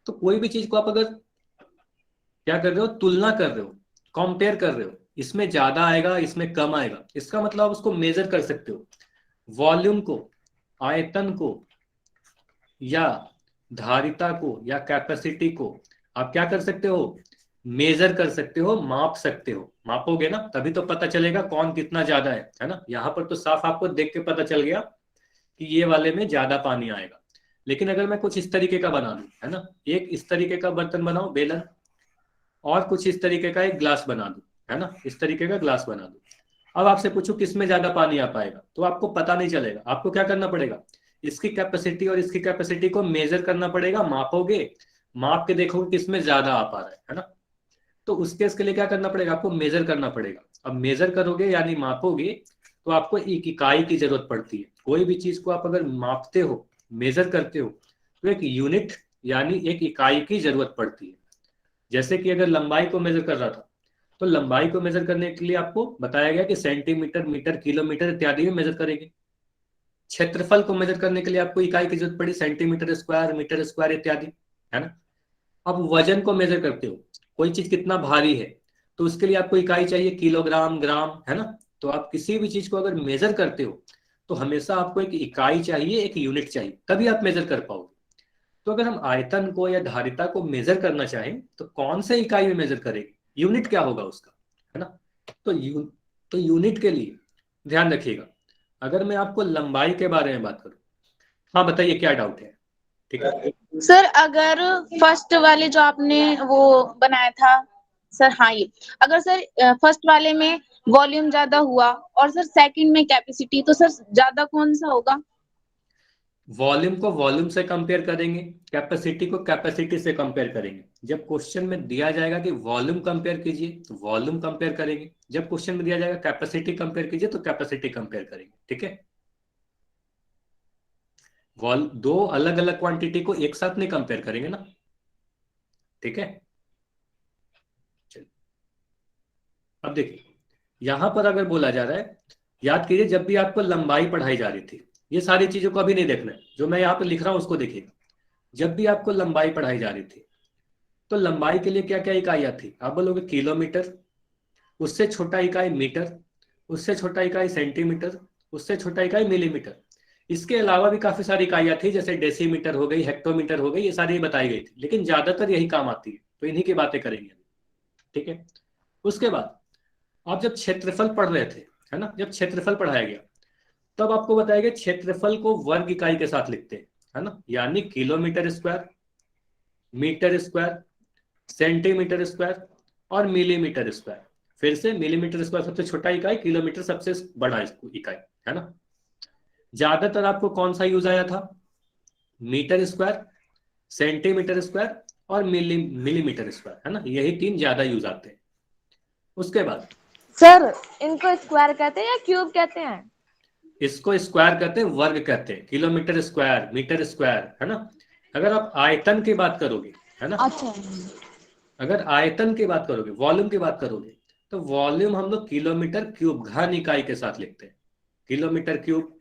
तो कोई भी चीज को आप अगर क्या कर रहे हो, तुलना कर रहे हो, कंपेयर कर रहे हो, इसमें ज्यादा आएगा इसमें कम आएगा, इसका मतलब आप उसको मेजर कर सकते हो, वॉल्यूम को, आयतन को या धारिता को या कैपेसिटी को आप क्या कर सकते हो, मेजर कर सकते हो, माप सकते हो। मापोगे ना तभी तो पता चलेगा कौन कितना ज्यादा है ना। यहाँ पर तो साफ आपको देख के पता चल गया कि ये वाले में ज्यादा पानी आएगा, लेकिन अगर मैं कुछ इस तरीके का बना दूं, है ना, एक इस तरीके का बर्तन बनाओ बेलन, और कुछ इस तरीके का एक ग्लास बना दूं, है ना, इस तरीके का ग्लास बना दूं, अब आपसे पूछो किसमें ज्यादा पानी आ पाएगा, तो आपको पता नहीं चलेगा। आपको क्या करना पड़ेगा, इसकी कैपेसिटी और इसकी कैपेसिटी को मेजर करना पड़ेगा, मापोगे, माप के देखोगे किसमें ज्यादा आ पा रहा है ना। तो उस केस के लिए क्या करना पड़ेगा, आपको मेजर करना पड़ेगा। अब मेजर करोगे यानी मापोगे तो आपको एक इकाई की जरूरत पड़ती है। कोई भी चीज को आप अगर मापते हो, मेजर करते हो, तो एक यूनिट यानी एक इकाई की जरूरत पड़ती है। जैसे कि अगर लंबाई को मेजर कर रहा था तो लंबाई को मेजर करने के लिए आपको बताया गया कि सेंटीमीटर, मीटर, किलोमीटर इत्यादि में मेजर करेंगे। क्षेत्रफल को मेजर करने के लिए आपको इकाई की जरूरत पड़ी, सेंटीमीटर स्क्वायर, मीटर स्क्वायर इत्यादि, है ना। अब वजन को मेजर करते हो, कोई चीज कितना भारी है तो उसके लिए आपको इकाई चाहिए, किलोग्राम, ग्राम, है ना। तो आप किसी भी चीज को अगर मेजर करते हो तो हमेशा आपको एक इकाई चाहिए, एक यूनिट चाहिए, तभी आप मेजर कर पाओगे। तो अगर हम आयतन को या धारिता को मेजर करना चाहें तो कौन से इकाई में मेजर करेंगे, यूनिट क्या होगा उसका, है ना। तो यूनिट के लिए ध्यान रखिएगा। अगर मैं आपको लंबाई के बारे में बात करूं, हाँ बताइए क्या डाउट है, ठीक है। सर अगर फर्स्ट वाले जो आपने वो बनाया था सर, हाँ ये, अगर सर फर्स्ट वाले में वॉल्यूम ज्यादा हुआ और सर सेकंड में कैपेसिटी, तो सर ज्यादा कौन सा होगा? वॉल्यूम को वॉल्यूम से कंपेयर करेंगे, कैपेसिटी को कैपेसिटी से कंपेयर करेंगे। जब क्वेश्चन में दिया जाएगा कि वॉल्यूम कंपेयर कीजिए तो वॉल्यूम कंपेयर करेंगे, जब क्वेश्चन में दिया जाएगा कैपेसिटी कंपेयर कीजिए तो कैपेसिटी कंपेयर करेंगे, ठीक है। दो अलग अलग क्वांटिटी को एक साथ नहीं कंपेयर करेंगे ना, ठीक है। अब देखिए यहां पर अगर बोला जा रहा है, याद कीजिए जब भी आपको लंबाई पढ़ाई जा रही थी, ये सारी चीजों को अभी नहीं देखना है, जो मैं यहाँ पे लिख रहा हूँ उसको देखिए। जब भी आपको लंबाई पढ़ाई जा रही थी, तो लंबाई के लिए क्या क्या इकाइयां थी? आप बोलोगे किलोमीटर, उससे छोटा इकाई मीटर, उससे छोटा इकाई सेंटीमीटर, उससे छोटा इकाई मिलीमीटर। इसके अलावा भी काफी सारी इकाइयां थी, जैसे डेसीमीटर हो गई, हेक्टोमीटर हो गई, ये सारी बताई गई थी, लेकिन ज्यादातर यही काम आती है, तो इन्हीं की बातें करेंगे। ठीक है, उसके बाद आप जब क्षेत्रफल पढ़ रहे थे, है ना, जब क्षेत्रफल पढ़ाया गया, तब आपको बताया गया क्षेत्रफल को वर्ग इकाई के साथ लिखते हैं, है ना, यानी kilometre square, metre square, centimetre square और मिलीमीटर स्क्वायर। फिर से मिलीमीटर स्क्वायर सबसे छोटा इकाई, किलोमीटर सबसे बड़ा इकाई, है ना। ज्यादातर आपको कौन सा यूज आया था? मीटर स्क्वायर, सेंटीमीटर स्क्वायर और मिलीमीटर स्क्वायर, है ना, यही तीन ज्यादा यूज आते हैं। उसके बाद सर इनको स्क्वायर कहते हैं या क्यूब कहते हैं? इसको स्क्वायर कहते हैं, वर्ग कहते हैं, किलोमीटर स्क्वायर, मीटर स्क्वायर, है ना। अगर आप आयतन की बात करोगे, है ना, अच्छा। अगर आयतन की बात करोगे, वॉल्यूम की बात करोगे, तो वॉल्यूम हम लोग किलोमीटर क्यूब घन इकाई के साथ लिखते हैं। Kilometre cube,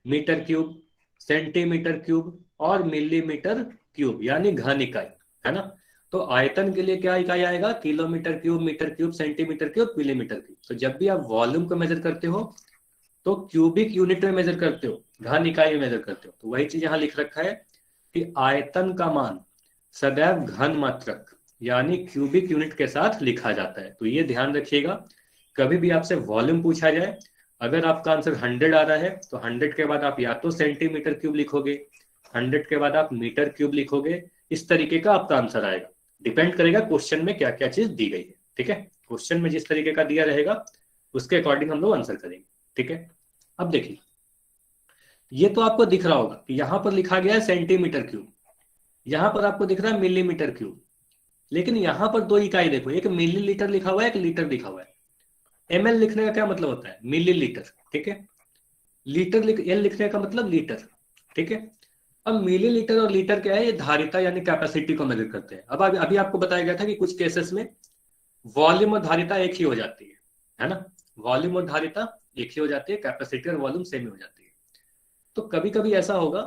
metre cube, centimetre cube और मिलीमीटर क्यूब, यानी घन इकाई, है ना। तो आयतन के लिए क्या इकाई आएगा? Kilometre cube, metre cube, centimetre cube, millimetre cube. तो जब भी आप वॉल्यूम को मेजर करते हो तो क्यूबिक यूनिट में मेजर करते हो, घन इकाई में मेजर करते हो। तो वही चीज यहाँ लिख रखा है कि आयतन का मान सदैव घन मात्रक यानी क्यूबिक यूनिट के साथ लिखा जाता है। तो ये ध्यान रखिएगा, कभी भी आपसे वॉल्यूम पूछा जाए, अगर आपका आंसर 100 आ रहा है तो 100 के बाद आप या तो सेंटीमीटर क्यूब लिखोगे, 100 के बाद आप मीटर क्यूब लिखोगे, इस तरीके का आपका आंसर आएगा। डिपेंड करेगा क्वेश्चन में क्या क्या चीज दी गई है। ठीक है, क्वेश्चन में जिस तरीके का दिया रहेगा उसके अकॉर्डिंग हम लोग आंसर करेंगे। ठीक है, अब देखिए ये तो आपको दिख रहा होगा कि यहां पर लिखा गया है सेंटीमीटर क्यूब, यहां पर आपको दिख रहा है मिलीमीटर क्यूब, लेकिन यहां पर दो इकाई देखो, एक मिलीलीटर लिखा हुआ है, एक लीटर लिखा हुआ है। एमएल लिखने का क्या मतलब होता है? मिलीलीटर। ठीक है, एल लिखने का मतलब लीटर। ठीक है, अब मिलीलीटर और लीटर क्या है? ये धारिता यानी कैपेसिटी को मेजर करते हैं। अब अभी आपको बताया गया था कि कुछ केसेस में वॉल्यूम और धारिता एक ही हो जाती है ना, वॉल्यूम और धारिता एक ही हो जाती है, कैपेसिटी और वॉल्यूम सेम हो जाती है। तो कभी कभी ऐसा होगा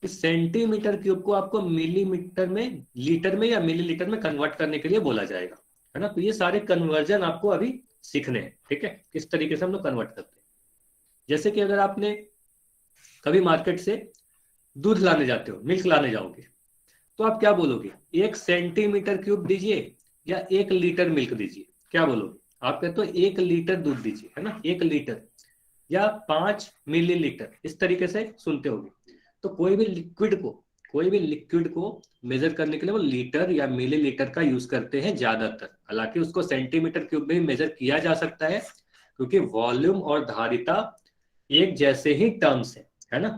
कि सेंटीमीटर क्यूब को आपको मिलीमीटर में, लीटर में या मिलीलीटर में कन्वर्ट करने के लिए बोला जाएगा, है ना। तो ये सारे कन्वर्जन आपको अभी सीखने हैं। ठीक है, किस तरीके से हम लोग कन्वर्ट करते हैं। जैसे कि अगर आपने कभी मार्केट से दूध लाने जाते हो, मिल्क लाने जाओगे, तो आप क्या बोलोगे? 1 सेंटीमीटर क्यूब दीजिए या 1 लीटर मिल्क दीजिए, क्या बोलोगे? आप कहते हो 1 लीटर दूध दीजिए, है ना, 1 लीटर या 5 मिलीलीटर, इस तरीके से सुनते होगे। तो कोई भी लिक्विड को मेजर करने के लिए वो लीटर या मिलीलीटर का यूज करते हैं ज्यादातर। हालांकि उसको सेंटीमीटर क्यूब में मेजर किया जा सकता है, क्योंकि वॉल्यूम और धारिता एक जैसे ही टर्म्स है ना।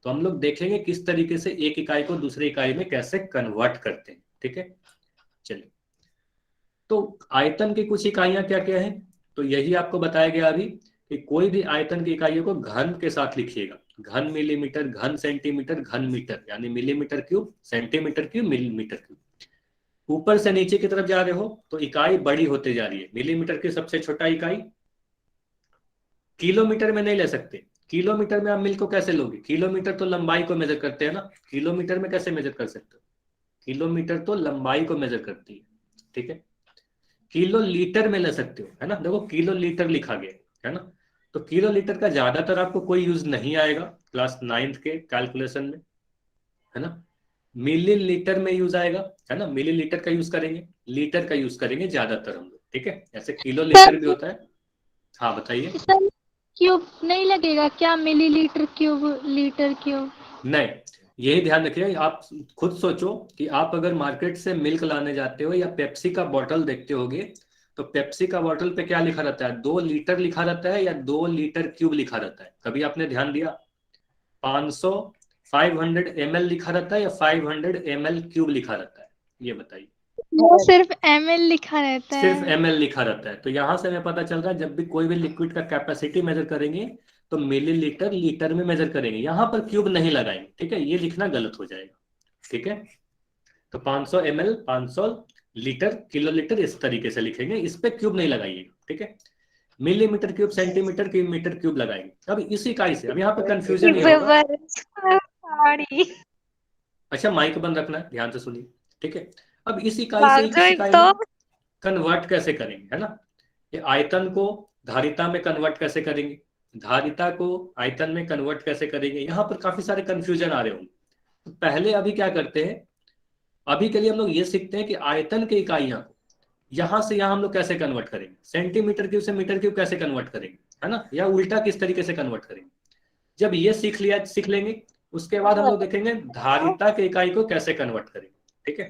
तो हम लोग देखेंगे किस तरीके से एक इकाई को दूसरी इकाई में कैसे कन्वर्ट करते हैं। ठीक है, चलिए, तो आयतन की कुछ इकाइयां क्या क्या है? तो यही आपको बताया गया अभी कि कोई भी आयतन की इकाइयों को घन के साथ लिखिएगा, घन मिलीमीटर, घन सेंटीमीटर, घन मीटर, यानी millimetre cube, centimetre cube, millimetre cube. ऊपर से नीचे की तरफ जा रहे हो तो इकाई बड़ी होते जा रही है। मिलीमीटर की सबसे छोटा इकाई, किलोमीटर में नहीं ले सकते। किलोमीटर में आप मिल को कैसे लोगे? किलोमीटर तो लंबाई को मेजर करते हैं ना, किलोमीटर में कैसे मेजर कर सकते हो? किलोमीटर तो लंबाई को मेजर करती है। ठीक है, किलो लीटर में ले सकते हो, है ना। देखो किलो लीटर लिखा गया है ना, तो किलो लीटर का ज्यादातर आपको कोई यूज नहीं आएगा क्लास 9th के कैलकुलेशन में, है ना। मिलीलीटर में यूज आएगा, है ना, मिलीलीटर का यूज करेंगे, लीटर का यूज करेंगे ज्यादातर हम लोग। ठीक है, ऐसे किलो लीटर भी होता है। हाँ बताइए। सर क्यूब नहीं लगेगा क्या? Millilitre cube, litre cube? नहीं, यही ध्यान रखिए। आप खुद सोचो कि आप अगर मार्केट से मिल्क लाने जाते हो या पेप्सी का बोतल देखते होगे, तो पेप्सी का बोतल पे क्या लिखा रहता है? 2 लीटर लिखा रहता है या 2 लीटर क्यूब लिखा रहता है? कभी आपने ध्यान दिया? 500 ml लिखा रहता है या 500 ml क्यूब लिखा रहता है? ये बताइए। वो सिर्फ ml लिखा रहता सिर्फ है। ml लिखा रहता है। तो यहां से हमें पता चल रहा है जब भी कोई भी लिक्विड का कैपेसिटी मेजर करेंगे तो मिलीलीटर, लीटर में मेजर करेंगे, यहां पर क्यूब नहीं लगाएंगे। ठीक है, ये लिखना गलत हो जाएगा। ठीक है, तो 500 ml, 500 लीटर, किलो लीटर, इस तरीके से लिखेंगे, इस पे क्यूब नहीं लगाइएगा। ठीक है, millimetre cube, centimetre cube, metre cube लगाएंगे। अब इस इकाई से, अब यहाँ पे कंफ्यूजन ये होगा, अच्छा माइक बंद रखना है, ध्यान से सुनिए, ठीक है। अब इस इकाई से इस इकाई में कन्वर्ट कैसे करेंगे, है ना, ये आयतन को धारिता में कन्वर्ट कैसे करेंगे, धारिता को आयतन में कन्वर्ट कैसे करेंगे, यहाँ पर काफी सारे कंफ्यूजन आ रहे होंगे। तो पहले अभी क्या करते हैं, अभी के लिए हम लोग ये सीखते हैं कि आयतन की इकाइयां को यहां से यहां हम लोग कैसे कन्वर्ट करेंगे, सेंटीमीटर क्यूब से मीटर क्यूब कैसे कन्वर्ट करेंगे, है ना, या उल्टा किस तरीके से कन्वर्ट करेंगे। जब ये सीख लेंगे, उसके बाद हम लोग देखेंगे धारिता की इकाई को कैसे कन्वर्ट करेंगे, ठीक है।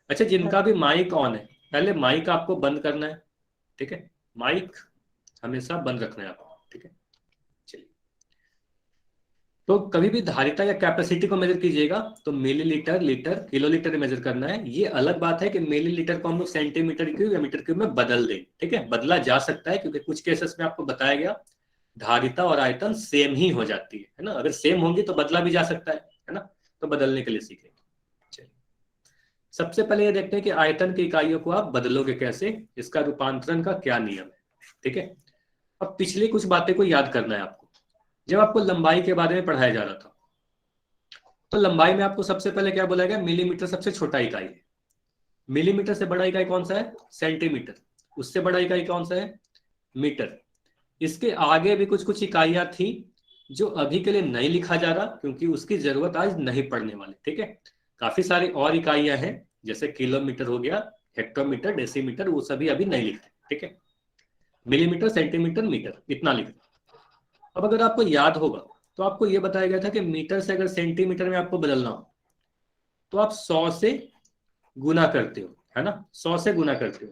अच्छा, जिनका भी माइक ऑन है, पहले माइक आपको बंद करना है, ठीक है, माइक हमेशा बंद रखना है आपको, ठीक है। चलिए, तो कभी भी धारिता या कैपेसिटी को मेजर कीजिएगा तो मिलीलीटर, लीटर, किलोलीटर मेजर करना है। ये अलग बात है कि मिलीलीटर को हम लोग सेंटीमीटर क्यूब या मीटर क्यूब में बदल दें, ठीक है, बदला जा सकता है, क्योंकि कुछ केसेस में आपको बताया गया धारिता और आयतन सेम ही हो जाती है ना, अगर सेम होंगी तो बदला भी जा सकता है ना, तो बदलने के लिए सीखेंगे। चलिए, सबसे पहले ये देखते हैं कि आयतन की इकाइयों को आप बदलोगे कैसे, इसका रूपांतरण का क्या नियम है, ठीक है। अब पिछली कुछ बातें को याद करना है आपको। जब आपको लंबाई के बारे में पढ़ाया जा रहा था, तो लंबाई में आपको सबसे पहले क्या बोला गया, मिलीमीटर सबसे छोटा इकाई है, मिलीमीटर से बड़ा इकाई कौन सा है, सेंटीमीटर, उससे बड़ा इकाई कौन सा है, मीटर। इसके आगे भी कुछ कुछ इकाइयां थी जो अभी के लिए नहीं लिखा जा रहा, क्योंकि उसकी जरूरत आज नहीं पड़ने वाली, ठीक है। काफी सारी और इकाइयां हैं, जैसे किलोमीटर हो गया, हेक्टोमीटर, डेसीमीटर, वो सभी अभी नहीं लिखते, ठीक है। मिलीमीटर, सेंटीमीटर, मीटर, इतना लिखना। अब अगर आपको याद होगा तो आपको यह बताया गया था कि मीटर से अगर सेंटीमीटर में आपको बदलना हो तो आप 100 से गुना करते हो, है ना, 100 से गुना करते हो।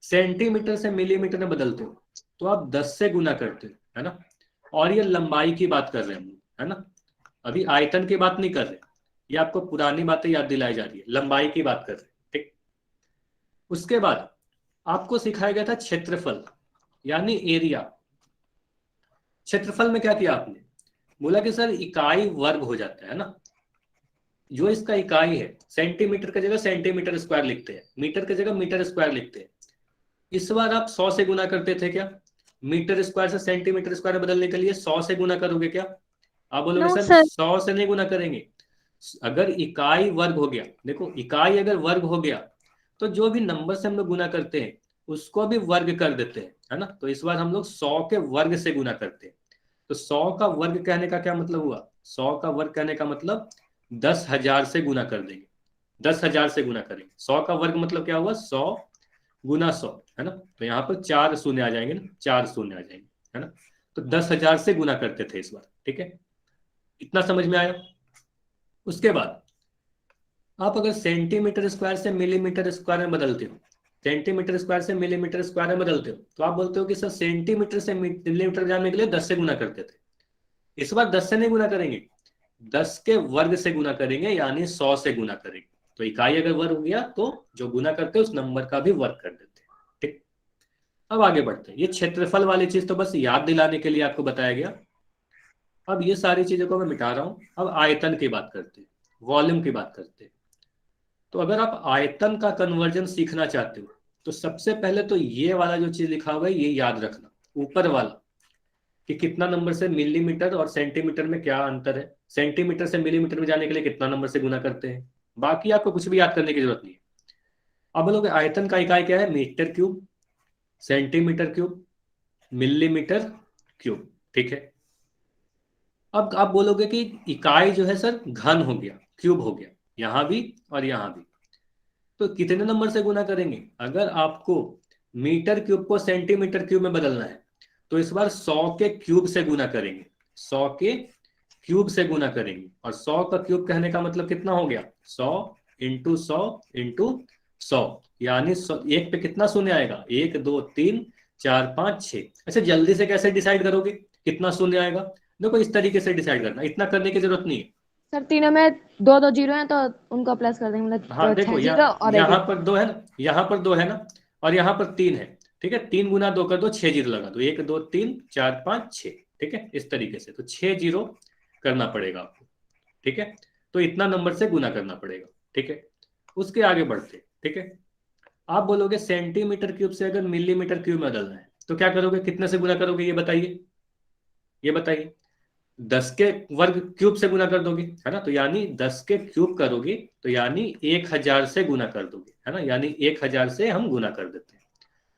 सेंटीमीटर से मिलीमीटर में बदलते हो तो आप 10 से गुना करते हो, है ना। और ये लंबाई की बात कर रहे हैं हम, है ना, अभी आयतन की बात नहीं कर रहे, ये आपको पुरानी बातें याद दिलाई जा रही है, लंबाई की बात कर रहे हैं, ठीक। उसके बाद आपको सिखाया गया था क्षेत्रफल, यानी एरिया। क्षेत्रफल में क्या किया आपने, बोला कि सर इकाई वर्ग हो जाता है ना, जो इसका इकाई है, सेंटीमीटर की जगह सेंटीमीटर स्क्वायर लिखते हैं, मीटर की जगह मीटर स्क्वायर लिखते हैं। इस बार आप 100 से गुना करते थे क्या, मीटर स्क्वायर से सेंटीमीटर स्क्वायर में बदलने के लिए 100 से गुना करोगे क्या, आप बोलोगे No, सर sir. 100 से नहीं गुना करेंगे। अगर इकाई वर्ग हो गया, देखो इकाई अगर वर्ग हो गया तो जो भी नंबर से हम लोग गुना करते हैं उसको भी वर्ग कर देते हैं, है ना। तो इस बार हम लोग 100 के वर्ग से गुना करते हैं। तो 100 का वर्ग कहने का क्या मतलब हुआ, 100 का वर्ग कहने का मतलब 10,000 से गुना कर देंगे, 10,000 से गुना करेंगे। 100 का वर्ग मतलब क्या हुआ, 100 गुना 100, है ना। तो यहाँ पर 4 शून्य आ जाएंगे ना, 4 शून्य आ जाएंगे, है ना। तो 10,000 से गुना करते थे इस बार, ठीक है, इतना समझ में आया। उसके बाद आप अगर सेंटीमीटर स्क्वायर से मिलीमीटर स्क्वायर में बदलते हो, सेंटीमीटर स्क्वायर से मिलीमीटर स्क्वायर में बदलते हो, तो आप बोलते हो कि सर सेंटीमीटर से मिलीमीटर जाने के लिए 10 से गुना करते थे, इस बार 10 से नहीं गुना करेंगे, 10 के वर्ग से गुना करेंगे, यानी 100 से गुना करेंगे। तो इकाई अगर वर्ग हो गया तो जो गुना करते हैं उस नंबर का भी वर्ग कर देते हैं, ठीक। अब आगे बढ़ते हैं, ये क्षेत्रफल वाली चीज तो बस याद दिलाने के लिए आपको बताया गया। अब ये सारी चीजों को मैं मिटा रहा हूं, अब आयतन की बात करते हैं, वॉल्यूम की बात करते हैं। तो अगर आप आयतन का कन्वर्जन सीखना चाहते हो तो सबसे पहले तो ये वाला जो चीज लिखा हुआ है ये याद रखना, ऊपर वाला, कि कितना नंबर से मिलीमीटर और सेंटीमीटर में क्या अंतर है, सेंटीमीटर से मिलीमीटर में जाने के लिए कितना नंबर से गुना करते हैं। बाकी आपको कुछ भी याद करने की जरूरत नहीं है। अब बोलोगे आयतन का इकाई क्या है, metre cube, centimetre cube, millimetre cube, ठीक है। अब आप बोलोगे कि इकाई जो है सर घन हो गया, क्यूब हो गया, यहां भी और यहां भी, तो कितने नंबर से गुना करेंगे। अगर आपको मीटर क्यूब को सेंटीमीटर क्यूब में बदलना है तो इस बार 100 के क्यूब से गुना करेंगे, 100 के क्यूब से गुना करेंगे। और 100 का क्यूब कहने का मतलब कितना हो गया, 100 इंटू 100 इंटू 100, यानी 1 पे कितना शून्य आएगा, 1 2 3 4 5 6। अच्छा जल्दी से कैसे डिसाइड करोगे कितना शून्य आएगा, देखो इस तरीके से डिसाइड करना, इतना करने की जरूरत नहीं है। सर तीनों में दो दो जीरो है तो उनको प्लस कर देंगे, मतलब हाँ देखो, 6 जीरो और एक यहाँ पर 2 है ना, यहाँ पर 2 है ना, और यहाँ पर 3 है, ठीक है। 3 गुना 2 कर दो, 6 जीरो लगा दो, 1 2 3 4 5 6, ठीक है, इस तरीके से। तो 6 जीरो करना पड़ेगा आपको, ठीक है। तो इतना नंबर से गुना करना पड़ेगा, ठीक है। उसके आगे बढ़ते, ठीक है। आप बोलोगे सेंटीमीटर क्यूब से अगर मिलीमीटर क्यूब में बदलना है तो क्या करोगे, कितने से गुना करोगे, ये बताइए, ये बताइए। 10 के वर्ग क्यूब से गुना कर दोगे, है ना, तो यानी 10 के क्यूब करोगे तो यानी 1000 से गुना कर दोगे, है ना, यानी 1000 से हम गुना कर देते हैं।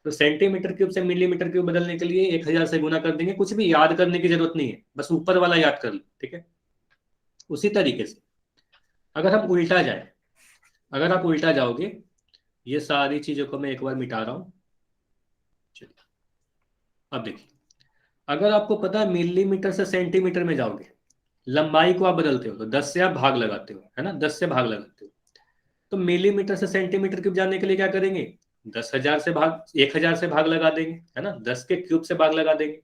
तो सेंटीमीटर क्यूब से मिलीमीटर क्यूब बदलने के लिए 1000 से गुना कर देंगे। कुछ भी याद करने की जरूरत नहीं है, बस ऊपर वाला याद कर लो, ठीक है। उसी तरीके से अगर हम उल्टा जाए, अगर आप उल्टा जाओगे, ये सारी चीजों को मैं एक बार मिटा रहा हूं। चलिए अब देखिए, अगर आपको पता है मिलीमीटर से सेंटीमीटर में जाओगे, लंबाई को आप बदलते हो तो 10 से आप भाग लगाते हो, है ना, 10 से भाग लगाते हो। तो मिलीमीटर से सेंटीमीटर क्यूब जाने के लिए क्या करेंगे, 10,000 से भाग 1000 से भाग लगा देंगे, है ना, 10 के क्यूब से भाग लगा देंगे।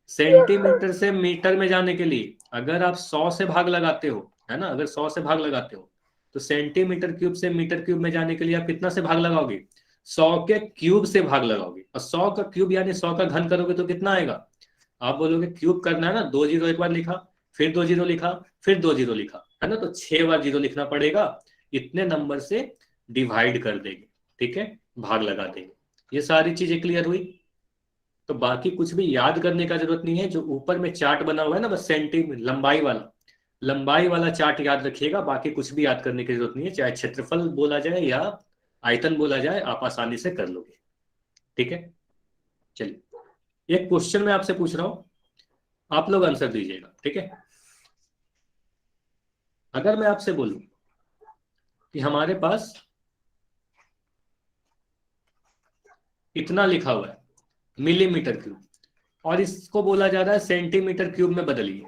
सेंटीमीटर से मीटर में जाने के लिए अगर आप 100 से भाग लगाते हो, है ना, अगर 100 से भाग लगाते हो तो सेंटीमीटर क्यूब से मीटर क्यूब में जाने के लिए आप कितना से भाग लगाओगे, 100 के क्यूब से भाग लगाओगे। और 100 का क्यूब यानी 100 का घन करोगे तो कितना आएगा, आप बोलोगे क्यूब करना है ना, 2 जीरो एक बार लिखा, फिर 2 जीरो लिखा, फिर 2 जीरो लिखा, है ना, तो 6 बार जीरो लिखना पड़ेगा। इतने नंबर से डिवाइड कर देंगे, ठीक है, भाग लगा देंगे। ये सारी चीजें क्लियर हुई। तो बाकी कुछ भी याद करने का जरूरत नहीं है, जो ऊपर में चार्ट बना हुआ है ना, बस लंबाई वाला चार्ट याद रखिएगा, बाकी कुछ भी याद करने की जरूरत नहीं है। चाहे क्षेत्रफल बोला जाए या आयतन बोला जाए, आप आसानी से कर लोगे, ठीक है। चलिए एक क्वेश्चन मैं आपसे पूछ रहा हूं, आप लोग आंसर दीजिएगा, ठीक है। अगर मैं आपसे बोलूं कि हमारे पास इतना लिखा हुआ है मिलीमीटर क्यूब और इसको बोला जा रहा है सेंटीमीटर क्यूब में बदलिए,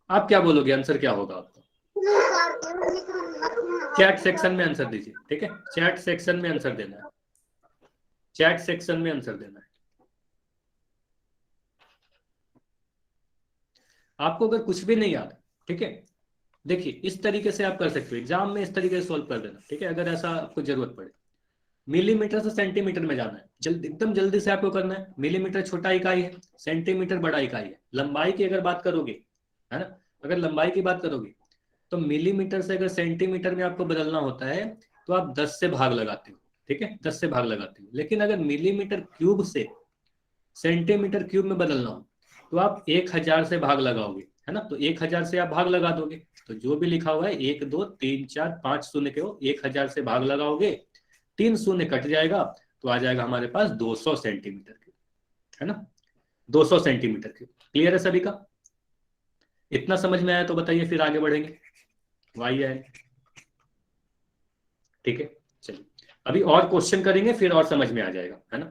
आप क्या बोलोगे, आंसर क्या होगा आपका? चैट सेक्शन में आंसर दीजिए, ठीक है, चैट सेक्शन में आंसर देना है, चैट सेक्शन में आंसर देना है। आपको अगर कुछ भी नहीं याद, ठीक है, देखिए इस तरीके से आप कर सकते हो, एग्जाम में इस तरीके से सोल्व कर देना, ठीक है, अगर ऐसा आपको जरूरत पड़े। मिलीमीटर से सेंटीमीटर में जाना है, एकदम जल्दी से आपको करना है। मिलीमीटर छोटा इकाई है, सेंटीमीटर बड़ा इकाई है। लंबाई की अगर बात करोगे, है ना, अगर लंबाई की बात करोगे तो मिलीमीटर से अगर सेंटीमीटर में आपको बदलना होता है तो आप 10 से भाग लगाते हो, ठीक है, 10 से भाग लगाते हो। लेकिन अगर मिलीमीटर क्यूब से सेंटीमीटर क्यूब में बदलना हो तो आप 1000 से भाग लगाओगे, है ना, तो 1000 से आप भाग लगा दोगे। तो जो भी लिखा हुआ है 1 2 3 4 5 शून्य के हो, 1000 से भाग लगाओगे, 3 शून्य कट जाएगा तो आ जाएगा हमारे पास 200 सेंटीमीटर क्यूब, है ना, 200 सेंटीमीटर क्यूब। क्लियर है सभी का? इतना समझ में आया तो बताइए, फिर आगे बढ़ेंगे। वाई है, ठीक है। चलिए अभी और क्वेश्चन करेंगे, फिर और समझ में आ जाएगा, है ना।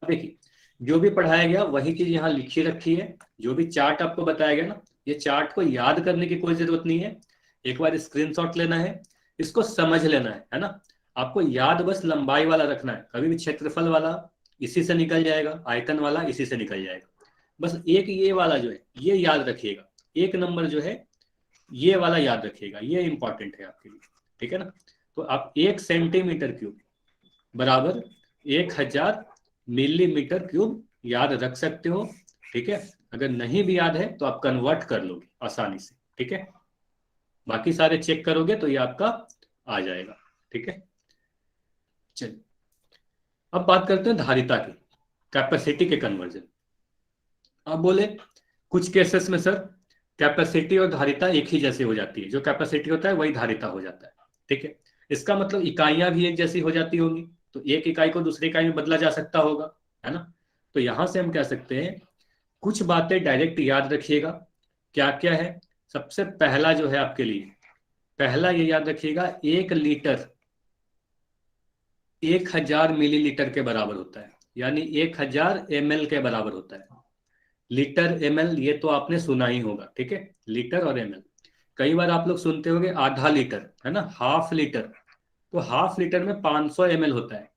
देखिए जो भी पढ़ाया गया वही चीज यहाँ लिखी रखी है। जो भी चार्ट आपको बताया गया ना, ये चार्ट को याद करने की कोई जरूरत नहीं है, एक बार स्क्रीनशॉट लेना है, इसको समझ लेना है ना। आपको याद बस लंबाई वाला रखना है, कभी भी क्षेत्रफल वाला इसी से निकल जाएगा, आयतन वाला इसी से निकल जाएगा। बस एक ये वाला जो है ये याद रखिएगा, एक नंबर जो है ये वाला याद रखिएगा, ये इंपॉर्टेंट है आपके लिए, ठीक है ना। तो आप 1 सेंटीमीटर क्यूब बराबर 1000 मिलीमीटर क्यूब याद रख सकते हो, ठीक है। अगर नहीं भी याद है तो आप कन्वर्ट कर लोगे आसानी से, ठीक है। बाकी सारे चेक करोगे तो ये आपका आ जाएगा, ठीक है। चलिए अब बात करते हैं धारिता की, कैपेसिटी के कन्वर्जन। अब बोले कुछ केसेस में सर कैपेसिटी और धारिता एक ही जैसी हो जाती है, जो कैपेसिटी होता है वही धारिता हो जाता है, ठीक है। इसका मतलब इकाइयां भी एक जैसी हो जाती होंगी, तो एक इकाई को दूसरी इकाई में बदला जा सकता होगा, है ना। तो यहां से हम कह सकते हैं कुछ बातें डायरेक्ट याद रखिएगा। क्या क्या है? सबसे पहला जो है आपके लिए, पहला ये याद रखिएगा, 1 लीटर 1000 मिलीलीटर के बराबर होता है, यानी 1000 ml के बराबर होता है। लीटर ml ये तो आपने सुना ही होगा, ठीक है, लीटर और ml। कई बार आप लोग सुनते होंगे आधा लीटर, है ना, हाफ लीटर। तो हाफ लीटर में 500 ml होता है।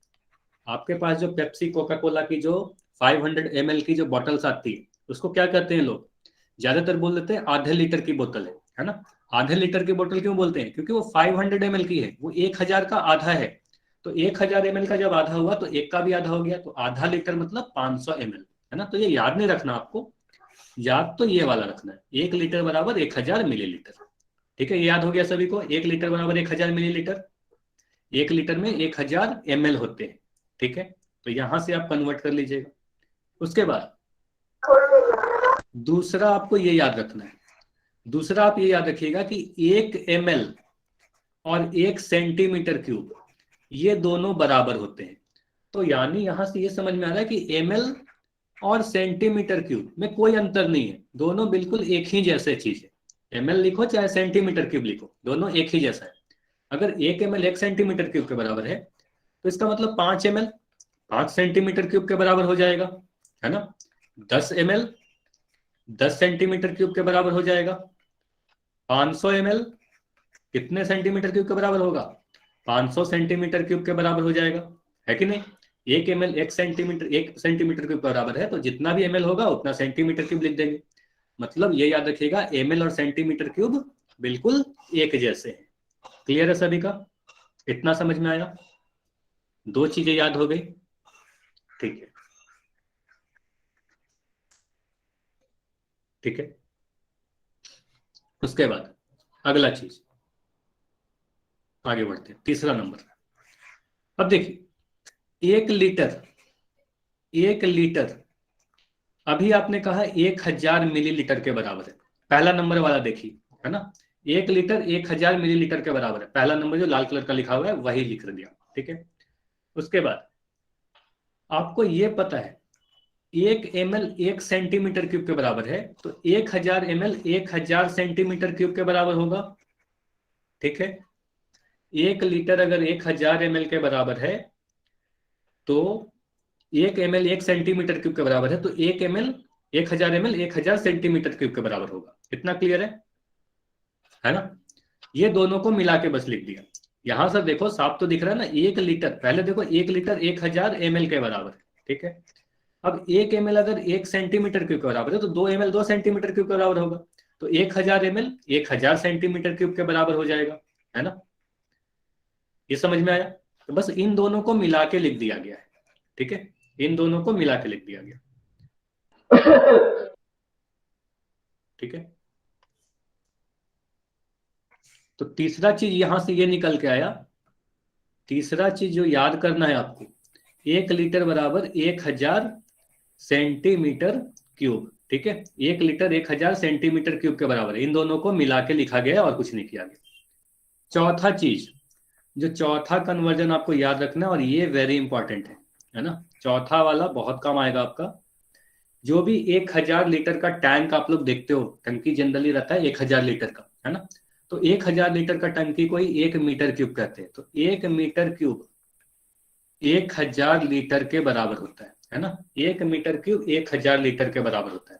आपके पास जो पेप्सी कोका कोला की जो 500 ml की जो बॉटल्स आती है उसको क्या कहते हैं लोग, ज्यादातर बोल देते हैं आधे लीटर की बोतल है ना। आधे लीटर की बोतल क्यों बोलते हैं? क्योंकि वो 500 ml की है, वो 1000 का आधा है। तो 1000 ml का जब आधा हुआ तो एक का भी आधा हो गया, तो आधा लीटर मतलब 500 ml, है ना। तो ये याद नहीं रखना आपको, याद तो ये वाला रखना है, 1 लीटर बराबर 1000 मिलीलीटर, ठीक है। ये याद हो गया सभी को, 1 लीटर बराबर 1000 मिलीलीटर। 1 लीटर में 1000 ml होते हैं, ठीक है। तो यहां से आप कन्वर्ट कर लीजिएगा। उसके बाद दूसरा आपको ये याद रखना है, दूसरा आप ये याद रखिएगा कि 1 ml और 1 सेंटीमीटर क्यूब ये दोनों बराबर होते हैं। तो यानी यहां से ये समझ में आ रहा है कि ml और सेंटीमीटर क्यूब में कोई अंतर नहीं है, दोनों बिल्कुल एक ही जैसे चीज है। ml लिखो चाहे सेंटीमीटर क्यूब लिखो, दोनों एक ही जैसा है। अगर 1 ml 1 सेंटीमीटर क्यूब के बराबर है तो इसका मतलब 5 ml 5 सेंटीमीटर क्यूब के बराबर हो जाएगा, है ना। 10 ml 10 सेंटीमीटर क्यूब के बराबर हो जाएगा। 500 ml कितने सेंटीमीटर क्यूब के बराबर होगा? 500 सेंटीमीटर क्यूब के बराबर हो जाएगा, है कि नहीं। 1 ml 1 सेंटीमीटर क्यूब के बराबर है, तो जितना भी ml होगा उतना सेंटीमीटर क्यूब लिख देंगे। मतलब ये याद रखिएगा ml और सेंटीमीटर क्यूब बिल्कुल एक जैसे हैं। क्लियर है सभी का? इतना समझ में आया? 2 चीजें याद हो गई, ठीक है, ठीक है। उसके बाद अगला चीज आगे बढ़ते हैं, तीसरा नंबर। अब देखिए 1 लीटर अभी आपने कहा 1000 मिलीलीटर के बराबर है। पहला नंबर वाला देखिए, है ना, 1 लीटर 1000 मिलीलीटर के बराबर है। पहला नंबर जो लाल कलर का लिखा हुआ है वही लिख दिया, ठीक है। उसके बाद आपको ये पता है 1 ml 1 सेंटीमीटर क्यूब के बराबर है, तो 1000 ml 1000 सेंटीमीटर क्यूब के बराबर होगा, ठीक है। 1 लीटर अगर 1000 ml के बराबर है तो 1 ml 1 सेंटीमीटर क्यूब के बराबर है, तो 1 ml 1000 ml 1000 सेंटीमीटर क्यूब के बराबर होगा। इतना क्लियर है ना। ये दोनों को मिला के बस लिख दिया। यहां से देखो साफ तो दिख रहा है ना, 1 लीटर, पहले देखो 1 लीटर 1000 ml के बराबर है, ठीक है। अब 1 ml अगर 1 सेंटीमीटर क्यूब के बराबर है तो 2 ml 2 सेंटीमीटर क्यूब के बराबर होगा, तो 1000 ml 1000 सेंटीमीटर क्यूब के बराबर हो जाएगा, है ना। ये समझ में आया? तो बस इन दोनों को मिला के लिख दिया गया है, ठीक है, इन दोनों को मिला के लिख दिया गया, ठीक है। तो तीसरा चीज यहां से ये निकल के आया, तीसरा चीज जो याद करना है आपको, 1 लीटर बराबर 1000 सेंटीमीटर क्यूब, ठीक है। 1 लीटर 1000 सेंटीमीटर क्यूब के बराबर है। इन दोनों को मिला के लिखा गया और कुछ नहीं किया गया। चौथा चीज, जो चौथा कन्वर्जन आपको याद रखना है, और ये वेरी इंपॉर्टेंट है ना, चौथा वाला बहुत काम आएगा आपका। जो भी 1000 लीटर का टैंक आप लोग देखते हो, टंकी जनरली रहता है 1000 लीटर का, है ना। तो 1000 लीटर का टंकी को ही 1 मीटर क्यूब कहते हैं। तो 1 मीटर क्यूब 1000 लीटर के बराबर होता है ना। 1 मीटर क्यूब 1000 लीटर के बराबर होता है।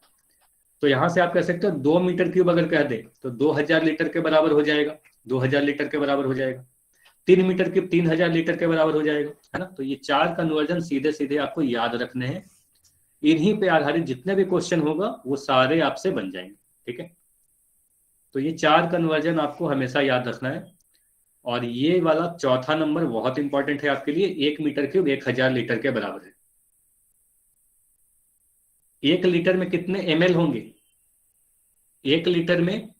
तो यहां से आप कह सकते हो 2 मीटर क्यूब अगर कह दे तो 2000 लीटर के बराबर हो जाएगा, 2000 लीटर के बराबर हो जाएगा। 3 मीटर क्यूब 3000 लीटर के बराबर हो जाएगा, है ना। तो ये 4 कन्वर्जन सीधे सीधे आपको याद रखने हैं। इन्हीं पे आधारित जितने भी क्वेश्चन होगा वो सारे आपसे बन जाएंगे, ठीक है। तो ये 4 कन्वर्जन आपको हमेशा याद रखना है। और ये वाला चौथा नंबर बहुत इंपॉर्टेंट है आपके लिए। 1 मीटर क्यूब 1000 लीटर के बराबर है। 1 लीटर में कितने ml होंगे? 1 लीटर में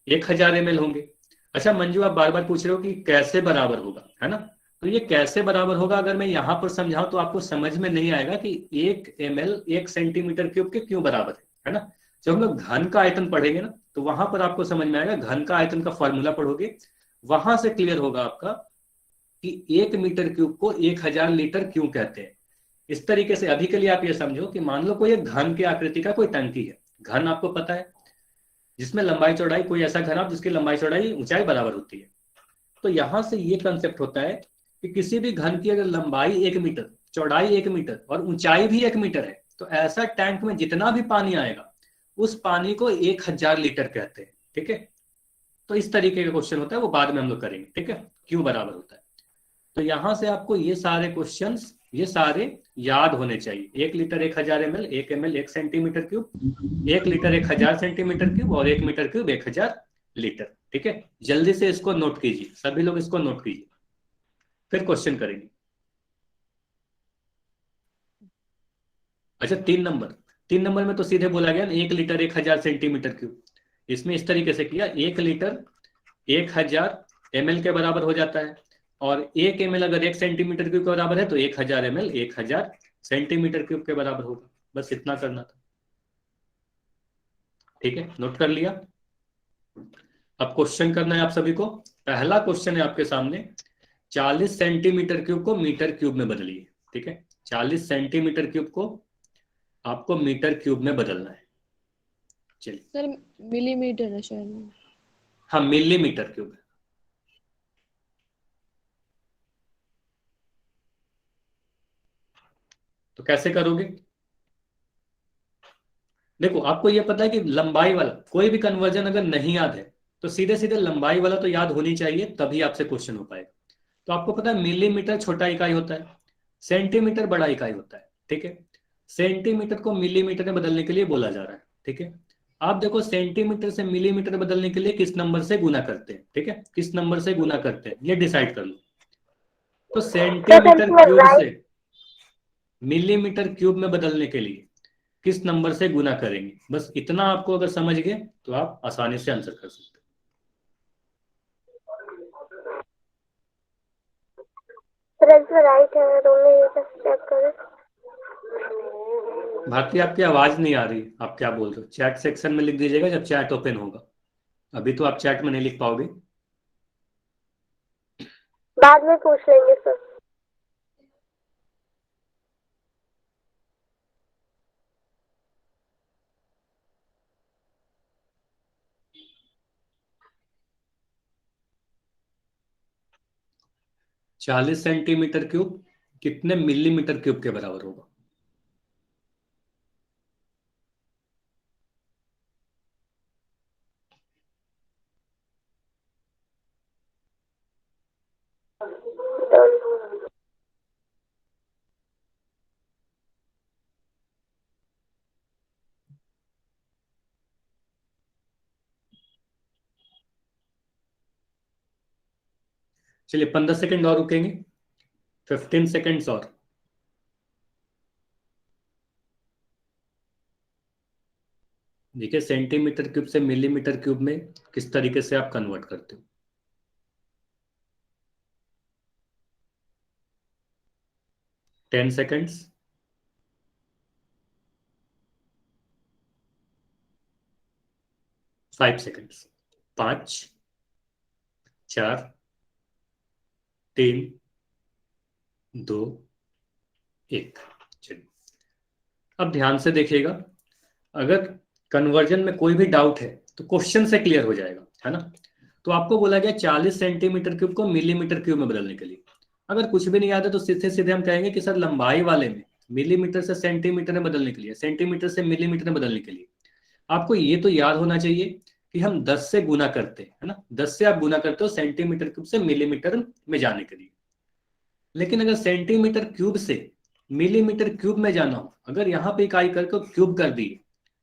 1000 ml होंगे। अच्छा मंजू, आप बार बार पूछ रहे हो कि कैसे बराबर होगा, है ना। तो ये कैसे बराबर होगा अगर मैं यहां पर समझाऊं तो आपको समझ में नहीं आएगा कि 1 ml 1 सेंटीमीटर क्यूब के क्यों बराबर है ना। जब हम लोग घन का आयतन पढ़ेंगे ना तो वहां पर आपको समझ में आएगा, घन का आयतन का फॉर्मूला पढ़ोगे, वहां से क्लियर होगा आपका कि 1 मीटर क्यूब को 1000 लीटर क्यों कहते हैं। इस तरीके से अभी के लिए आप ये समझो कि मान लो कोई एक घन की आकृति का कोई टंकी है। घन आपको पता है, जिसमें लंबाई चौड़ाई, कोई ऐसा घन आप जिसकी लंबाई चौड़ाई ऊंचाई बराबर होती है। तो यहां से ये कंसेप्ट होता है कि किसी भी घन की अगर लंबाई 1 मीटर, चौड़ाई 1 मीटर और ऊंचाई भी 1 मीटर है, तो ऐसा टैंक में जितना भी पानी आएगा उस पानी को 1000 लीटर कहते हैं, ठीक है। तो इस तरीके का क्वेश्चन होता है, वो बाद में हम लोग करेंगे, ठीक है, क्यों बराबर होता है। तो यहां से आपको ये सारे क्वेश्चंस ये सारे याद होने चाहिए। 1 litre 1000 ml, 1 ml 1 centimetre cube, 1 litre 1000 centimetre cube और 1 मीटर क्यूब 1000 लीटर, ठीक है। जल्दी से इसको नोट कीजिए, सभी लोग इसको नोट कीजिए, फिर क्वेश्चन करेंगे। अच्छा 3 नंबर में तो सीधे बोला गया ना 1 लीटर 1000 सेंटीमीटर क्यूब। इसमें इस तरीके से किया, 1 लीटर 1000 ml के बराबर हो जाता है। और 1 ml अगर 1 सेंटीमीटर क्यूब के बराबर है तो 1000 ml 1000 सेंटीमीटर क्यूब के बराबर होगा। बस इतना करना था। ठीक है, नोट कर लिया। अब क्वेश्चन करना है आप सभी को। पहला क्वेश्चन है आपके सामने, 40 सेंटीमीटर क्यूब को मीटर क्यूब में बदलिए। ठीक है, 40 सेंटीमीटर क्यूब को आपको मीटर क्यूब में बदलना है। चलिए, सर मिलीमीटर है शायद। हाँ मिलीमीटर क्यूब है। तो कैसे करोगे? देखो, आपको यह पता है कि लंबाई वाला कोई भी कन्वर्जन अगर नहीं याद है तो सीधे सीधे लंबाई वाला तो याद होनी चाहिए, तभी आपसे क्वेश्चन हो पाएगा। तो आपको पता है मिलीमीटर छोटा इकाई होता है, सेंटीमीटर बड़ा इकाई होता है। ठीक है, सेंटीमीटर को मिलीमीटर में बदलने के लिए बोला जा रहा है। ठीक है, आप देखो सेंटीमीटर से मिलीमीटर बदलने के लिए किस नंबर से गुना करते हैं। ठीक है, किस नंबर से गुना करते हैं ये डिसाइड कर लो। तो सेंटीमीटर क्यूब से मिलीमीटर क्यूब में बदलने के लिए किस नंबर से गुना करेंगे, बस इतना आपको अगर समझ गए तो आप आसानी से आंसर कर सकते राइट है, दोनों ये चेक करें। हो। भारती, आपकी आवाज नहीं आ रही, आप क्या बोल रहे हो? चैट सेक्शन में लिख दीजिएगा जब चैट ओपन होगा, अभी तो आप चैट में नहीं लिख पाओगे। बाद में पूछ लेंगे सर। चालीस सेंटीमीटर क्यूब कितने मिलीमीटर क्यूब के बराबर होगा? चलिए 15 सेकंड और रुकेंगे, 15 सेकंड्स और। देखिए सेंटीमीटर क्यूब से मिलीमीटर क्यूब में किस तरीके से आप कन्वर्ट करते हो। 10 सेकंड्स। 5 सेकंड्स। 5 4 3 2 1। चलिए, अब ध्यान से देखिएगा, अगर कन्वर्जन में कोई भी डाउट है तो क्वेश्चन से क्लियर हो जाएगा, है ना। तो आपको बोला गया 40 सेंटीमीटर क्यूब को मिलीमीटर क्यूब में बदलने के लिए। अगर कुछ भी नहीं याद है तो सीधे सीधे हम कहेंगे कि सर लंबाई वाले में मिलीमीटर से सेंटीमीटर में बदलने के लिए, सेंटीमीटर से मिलीमीटर में बदलने के लिए आपको ये तो याद होना चाहिए कि हम 10 से गुना करते हैं, है ना। 10 से आप गुना करते हो सेंटीमीटर क्यूब से मिलीमीटर में जाने के लिए। लेकिन अगर सेंटीमीटर क्यूब से मिलीमीटर क्यूब में जाना हो, अगर यहाँ पे इकाई करके क्यूब कर दी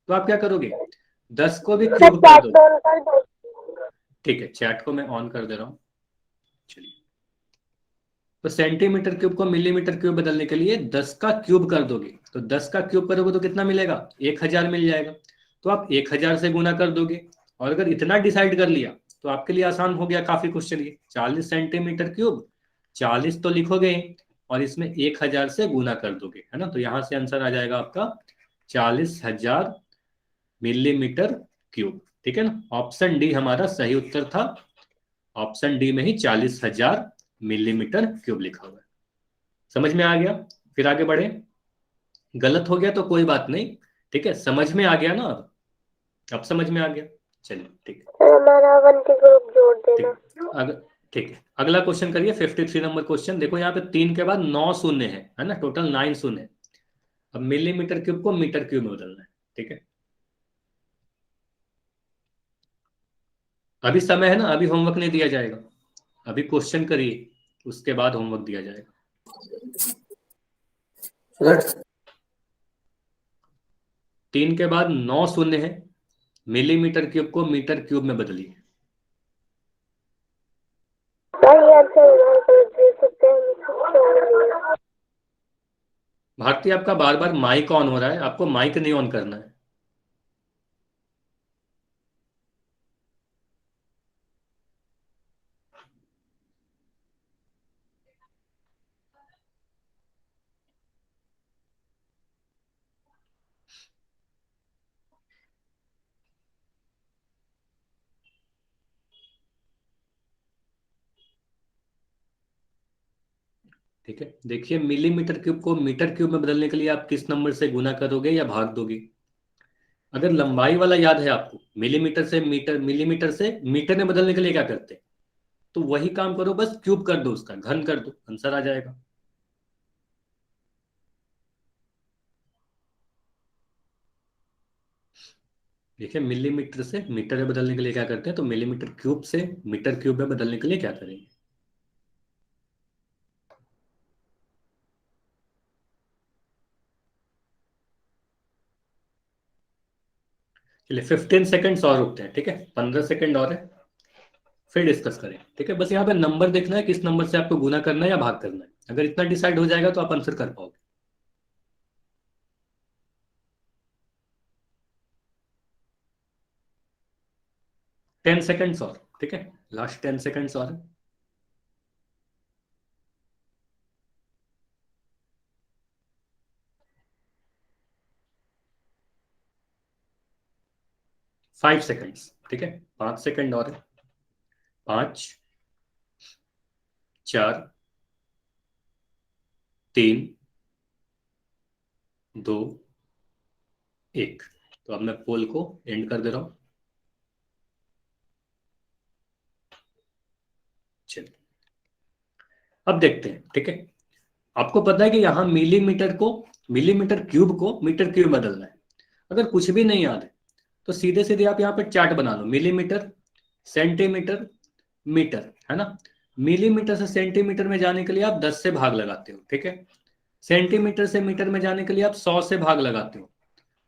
तो आप क्या करोगे? 10 को भी क्यूब कर दो। ठीक है, चैट को मैं ऑन कर दे रहा हूं। चलिए, तो सेंटीमीटर क्यूब को मिलीमीटर क्यूब बदलने के लिए 10 का क्यूब कर दोगे, तो 10 का क्यूब करोगे तो कितना मिलेगा? 1000 मिल जाएगा। तो आप 1000 से गुना कर दोगे। और अगर इतना डिसाइड कर लिया तो आपके लिए आसान हो गया काफी क्वेश्चन ये। 40 सेंटीमीटर क्यूब, 40 तो लिखोगे और इसमें 1000 से गुना कर दोगे, है ना। तो यहां से आंसर आ जाएगा आपका 40,000 मिलीमीटर क्यूब। ठीक है ना, ऑप्शन डी हमारा सही उत्तर था। ऑप्शन डी में ही 40,000 मिलीमीटर क्यूब लिखा हुआ है। समझ में आ गया? फिर आगे बढ़े। गलत हो गया तो कोई बात नहीं, ठीक है, समझ में आ गया ना अब समझ में आ गया। चलिए ठीक है, हमारा 1 के ग्रुप जोड़ देना। ठीक है, अगला क्वेश्चन करिए। 53 नंबर क्वेश्चन। देखो यहाँ पे 3 के बाद 9 शून्य है ना, टोटल 9 शून्य है। अब मिलीमीटर क्यूब को मीटर क्यूब में बदलना है। ठीक है, अभी समय है ना, अभी होमवर्क नहीं दिया जाएगा, अभी क्वेश्चन करिए उसके बाद होमवर्क दिया जाएगा। 3 के बाद 9 शून्य है, मिलीमीटर क्यूब को मीटर क्यूब में बदलिए। भारती, आपका बार बार माइक ऑन हो रहा है, आपको माइक नहीं ऑन करना है। ठीक है, देखिए मिलीमीटर क्यूब को मीटर क्यूब में बदलने के लिए आप किस नंबर से गुना करोगे या भाग दोगे? अगर लंबाई वाला याद है आपको, मिलीमीटर से मीटर, मिलीमीटर से मीटर में बदलने के लिए क्या करते हैं, तो वही काम करो, बस क्यूब कर दो, उसका घन कर दो, आंसर आ जाएगा। देखिए मिलीमीटर से मीटर में बदलने के लिए क्या करते हैं, तो मिलीमीटर क्यूब से मीटर क्यूब में बदलने के लिए क्या करेंगे? चलिए 15 सेकेंड्स और रुकते हैं, ठीक है, 15 सेकेंड और है, फिर डिस्कस करें। ठीक है, बस यहाँ पे नंबर देखना है, किस नंबर से आपको गुना करना है या भाग करना है। अगर इतना डिसाइड हो जाएगा तो आप आंसर कर पाओगे। 10 सेकेंड्स और, ठीक है, लास्ट 10 सेकेंड्स और है। फाइव सेकेंड्स, ठीक है, 5 सेकेंड और है। 5, 4, 3, 2, 1। तो अब मैं पोल को एंड कर दे रहा हूं। चलिए अब देखते हैं, ठीक है, आपको पता है कि यहां मिलीमीटर क्यूब को मीटर क्यूब बदलना है। अगर कुछ भी नहीं याद है तो सीधे सीधे आप यहाँ पे चार्ट बना लो, मिलीमीटर, सेंटीमीटर, मीटर, है ना। मिलीमीटर से सेंटीमीटर में जाने के लिए आप 10 से भाग लगाते हो, ठीक है। सेंटीमीटर से मीटर में जाने के लिए आप 100 से भाग लगाते हो।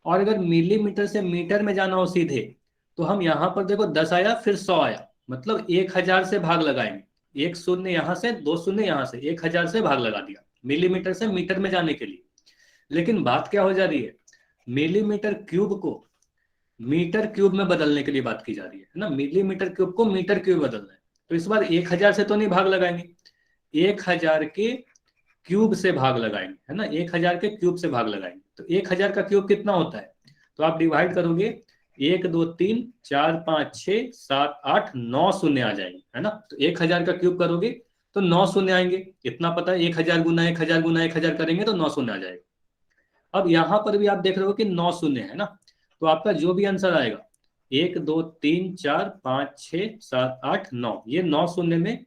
और अगर मिलीमीटर से मीटर में जाना हो सीधे, तो हम यहां पर देखो 10 आया फिर 100 आया, मतलब 1000 से भाग लगाएंगे। एक शून्य यहां से, दो शून्य यहां से, 1000 से भाग लगा दिया मिलीमीटर से मीटर में जाने के लिए। लेकिन बात क्या हो जा रही है, मिलीमीटर क्यूब को मीटर क्यूब में बदलने के लिए बात की जा रही है ना। मिलीमीटर क्यूब को मीटर क्यूब बदलना है, तो इस बार 1000 से तो नहीं भाग लगाएंगे, 1000 के क्यूब से भाग लगाएंगे, है ना। 1000 के क्यूब से भाग लगाएंगे, तो 1000 का क्यूब कितना होता है, तो आप डिवाइड करोगे, 1 2 3 4 5 6 7 8 9 शून्य आ जाएंगे, है ना। तो 1000 का क्यूब करोगे तो 9 शून्य आएंगे, इतना पता है। 1000 गुना 1000 गुना 1000 करेंगे तो 9 शून्य आ जाएगा। अब यहां पर भी आप देख रहे हो कि 9 शून्य है ना, तो आपका जो भी आंसर आएगा, 1 2 3 4 5 6 7 8 9, ये 9 शून्य में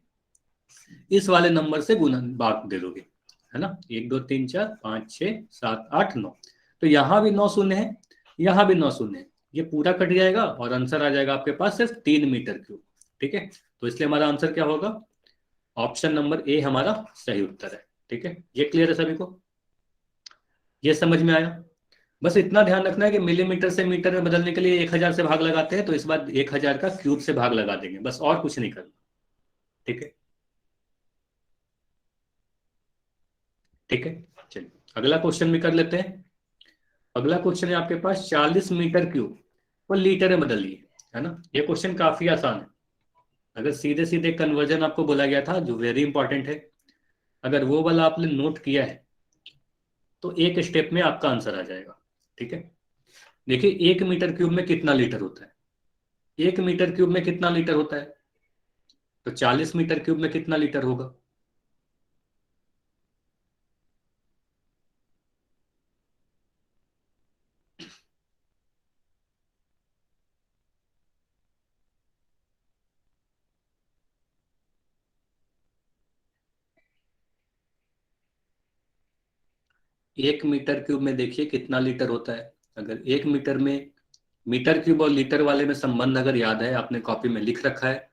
इस वाले नंबर से गुना भाग दे दोगे, है ना। 1 2 3 4 5 6 7 8 9, तो यहां भी 9 शून्य है, यहां भी 9 शून्य है, ये पूरा कट जाएगा और आंसर आ जाएगा आपके पास सिर्फ 3 मीटर क्यूब। ठीक है, तो इसलिए हमारा आंसर क्या होगा, ऑप्शन नंबर ए हमारा सही उत्तर है। ठीक है, ये क्लियर है सभी को, ये समझ में आया। बस इतना ध्यान रखना है कि मिलीमीटर से मीटर में बदलने के लिए 1000 से भाग लगाते हैं, तो इस बार 1000 का क्यूब से भाग लगा देंगे, बस और कुछ नहीं करना। ठीक है, ठीक है, चलिए अगला क्वेश्चन भी कर लेते हैं। अगला क्वेश्चन है आपके पास, 40 मीटर क्यूब को लीटर में बदलिए, है ना। ये क्वेश्चन काफी आसान है। अगर सीधे सीधे कन्वर्जन आपको बोला गया था, जो वेरी इंपॉर्टेंट है, अगर वो वाला आपने नोट किया है तो एक स्टेप में आपका आंसर आ जाएगा। ठीक है, देखिए 1 मीटर क्यूब में कितना लीटर होता है, 1 मीटर क्यूब में कितना लीटर होता है, तो 40 मीटर क्यूब में कितना लीटर होगा। 1 मीटर क्यूब में देखिए कितना लीटर होता है। अगर 1 मीटर में, मीटर क्यूब और लीटर वाले में संबंध अगर याद है, आपने कॉपी में लिख रखा है,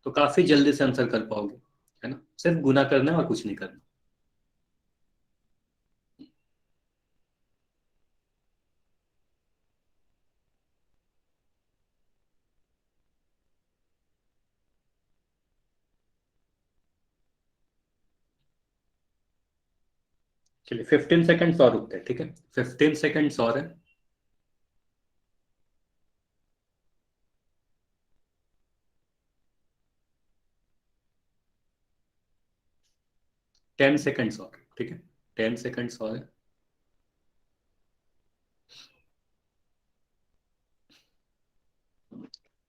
तो काफी जल्दी से आंसर कर पाओगे, है ना। सिर्फ गुना करना है और कुछ नहीं करना। चलिए 15 सेकेंड्स और रुकते हैं, ठीक है, 15 सेकेंड्स और है। 10 सेकेंड्स और, ठीक है, 10 सेकेंड्स और है।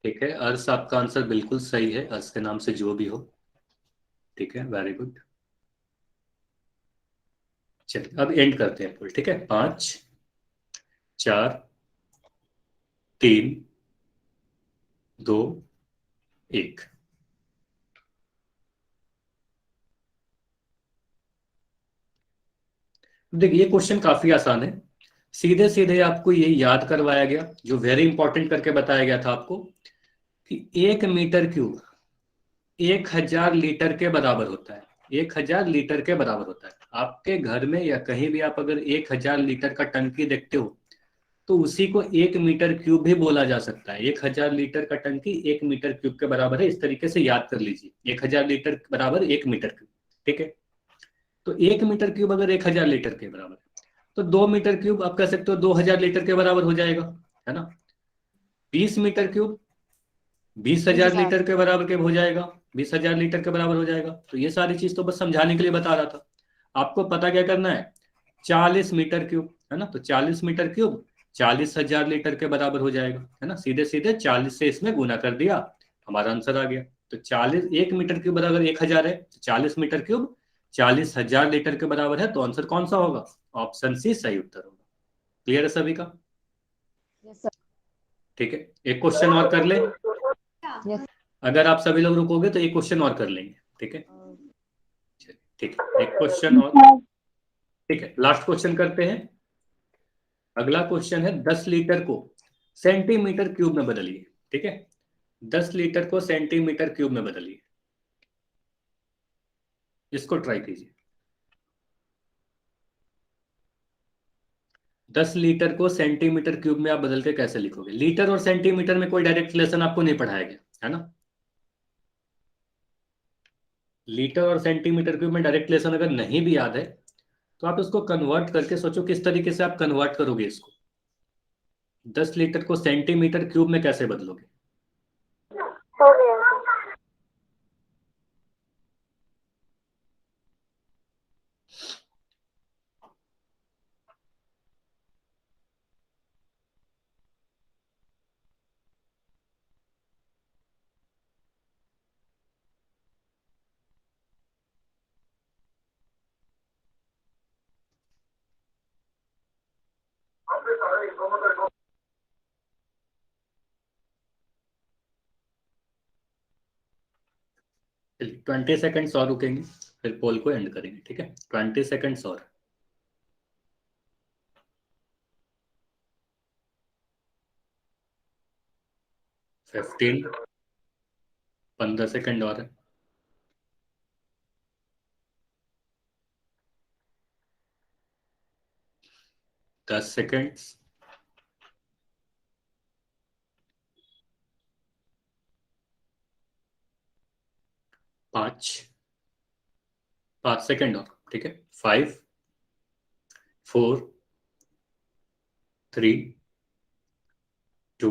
ठीक है, अर्श आपका आंसर बिल्कुल सही है, अर्श के नाम से जो भी हो। ठीक है, वेरी गुड। चलिए अब एंड करते हैं पुल, ठीक है। 5 4 3 2 1। देखिए ये क्वेश्चन काफी आसान है, सीधे सीधे आपको ये याद करवाया गया, जो वेरी इंपॉर्टेंट करके बताया गया था आपको कि 1 मीटर क्यूब 1000 लीटर के बराबर होता है। 1000 लीटर के बराबर होता है। आपके घर में या कहीं भी आप अगर 1000 लीटर का टंकी देखते हो तो उसी को 1 मीटर क्यूब भी बोला जा सकता है। 1000 लीटर का टंकी 1 मीटर क्यूब के बराबर है, इस तरीके से याद कर लीजिए। 1000 लीटर बराबर 1 मीटर क्यूब, ठीक है। तो 1 मीटर क्यूब अगर 1000 लीटर के बराबर है तो 2 मीटर क्यूब आप कह सकते हो 2000 लीटर के बराबर हो जाएगा, है ना। 20 मीटर क्यूब 20,000 लीटर के बराबर के हो जाएगा, 20,000 लीटर के बराबर हो जाएगा। तो ये सारी चीज तो बस समझाने के लिए बता रहा था। आपको पता क्या करना है, 40 मीटर क्यूब, है ना। तो 40 मीटर क्यूब 40,000 लीटर के बराबर हो जाएगा, है ना। सीधे सीधे 40 से इसमें गुना कर दिया, हमारा आंसर आ गया। तो 40 1 मीटर क्यूब बराबर 1000 है, तो 40 मीटर क्यूब 40,000 लीटर के बराबर है। तो आंसर कौन सा होगा, ऑप्शन सी सही उत्तर होगा। क्लियर है सभी का? ठीक है, एक क्वेश्चन और कर ले। अगर आप सभी लोग रुकोगे तो एक क्वेश्चन और कर लेंगे, ठीक है। ठीक है, एक क्वेश्चन और, ठीक है। लास्ट क्वेश्चन करते हैं। अगला क्वेश्चन है 10 लीटर को सेंटीमीटर क्यूब में बदलिए, ठीक है। 10 लीटर को सेंटीमीटर क्यूब में बदलिए, इसको ट्राई कीजिए। 10 लीटर को सेंटीमीटर क्यूब में आप बदल के कैसे लिखोगे। लीटर और सेंटीमीटर में कोई डायरेक्ट रिलेशन आपको नहीं पढ़ाया गया, है ना। लीटर और सेंटीमीटर क्यूब में डायरेक्ट रिलेशन अगर नहीं भी याद है तो आप इसको कन्वर्ट करके सोचो किस तरीके से आप कन्वर्ट करोगे इसको। 10 लीटर को सेंटीमीटर क्यूब में कैसे बदलोगे। हो गया सर। चलिए 20 सेकेंड्स और रुकेंगे, फिर पोल को एंड करेंगे, ठीक है। 20 सेकेंड्स और। 15 15 सेकेंड और है। 10 सेकेंड्स। 5 सेकेंड और, ठीक है। 5 4 3 2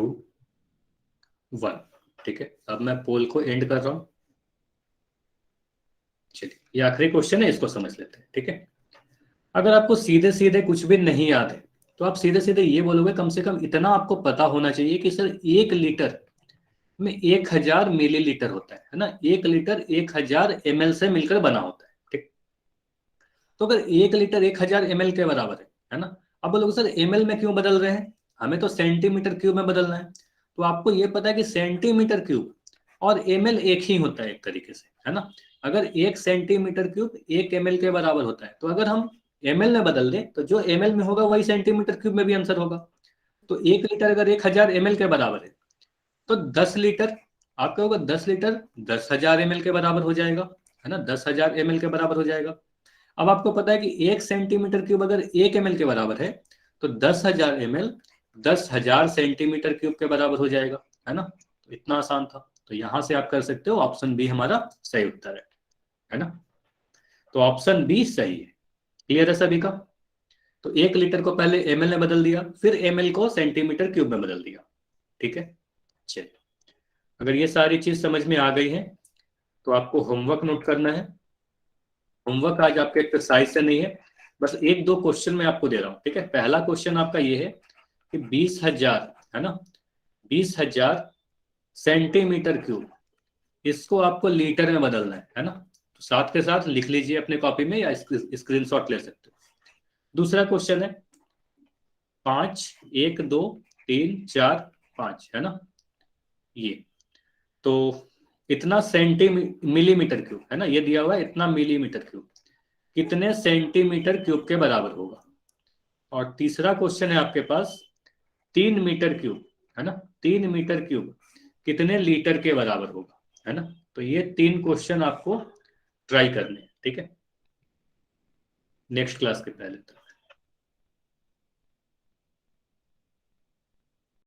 1, ठीक है। अब मैं पोल को एंड कर रहा हूं। चलिए ये आखिरी क्वेश्चन है, इसको समझ लेते हैं, ठीक है। अगर आपको सीधे सीधे कुछ भी नहीं याद है तो आप सीधे सीधे ये बोलोगे, कम से कम इतना आपको पता होना चाहिए कि सर 1 लीटर में 1000 मिलीलीटर होता है ना। 1 लीटर 1000 ml से मिलकर बना होता है, ठीक। तो अगर 1 लीटर 1000 ml के बराबर है ना। अब बोलोगे सर ml में क्यों बदल रहे हैं, हमें तो सेंटीमीटर क्यूब में बदलना है। तो आपको ये पता है कि सेंटीमीटर क्यूब और ml एक ही होता है एक तरीके से, है ना। अगर 1 सेंटीमीटर क्यूब 1 ml के बराबर होता है तो अगर हम ml में बदल दें तो जो ml में होगा वही सेंटीमीटर क्यूब में भी आंसर होगा। तो 1 लीटर अगर 1000 ml के बराबर है तो 10 लीटर आपका होगा 10 लीटर 10,000 ml के बराबर हो जाएगा, है ना। 10,000 ml के बराबर हो जाएगा। अब आपको पता है कि 1 सेंटीमीटर क्यूब अगर 1 ml के बराबर है तो 10,000 ml 10,000 सेंटीमीटर क्यूब के बराबर हो जाएगा, है ना। तो इतना आसान था। तो यहां से आप कर सकते हो, ऑप्शन बी हमारा सही उत्तर है ना। तो ऑप्शन बी सही है। क्लियर है सभी का? तो 1 लीटर को पहले ml में बदल दिया, फिर ml को सेंटीमीटर क्यूब में बदल दिया, ठीक है। चलिए अगर ये सारी चीज समझ में आ गई है तो आपको होमवर्क नोट करना है। होमवर्क आज आपके एक्सरसाइज से नहीं है, बस 1-2 क्वेश्चन मैं आपको दे रहा हूं, ठीक है। पहला क्वेश्चन आपका ये है कि 20,000 है ना, 20,000 सेंटीमीटर क्यूब, इसको आपको लीटर में बदलना है ना। तो साथ के साथ लिख लीजिए अपने कॉपी में या स्क्रीनशॉट ले सकते हो। दूसरा क्वेश्चन है 5, 1, 2, 3, 4, 5, है ना, ये तो इतना मिलीमीटर क्यूब है ना, ये दिया हुआ है इतना मिलीमीटर क्यूब, कितने सेंटीमीटर क्यूब के बराबर होगा। और तीसरा क्वेश्चन है आपके पास 3 मीटर क्यूब, है ना, 3 मीटर क्यूब कितने लीटर के बराबर होगा, है ना। तो ये 3 क्वेश्चन आपको ट्राई करने हैं, ठीक है, नेक्स्ट क्लास के पहले तक।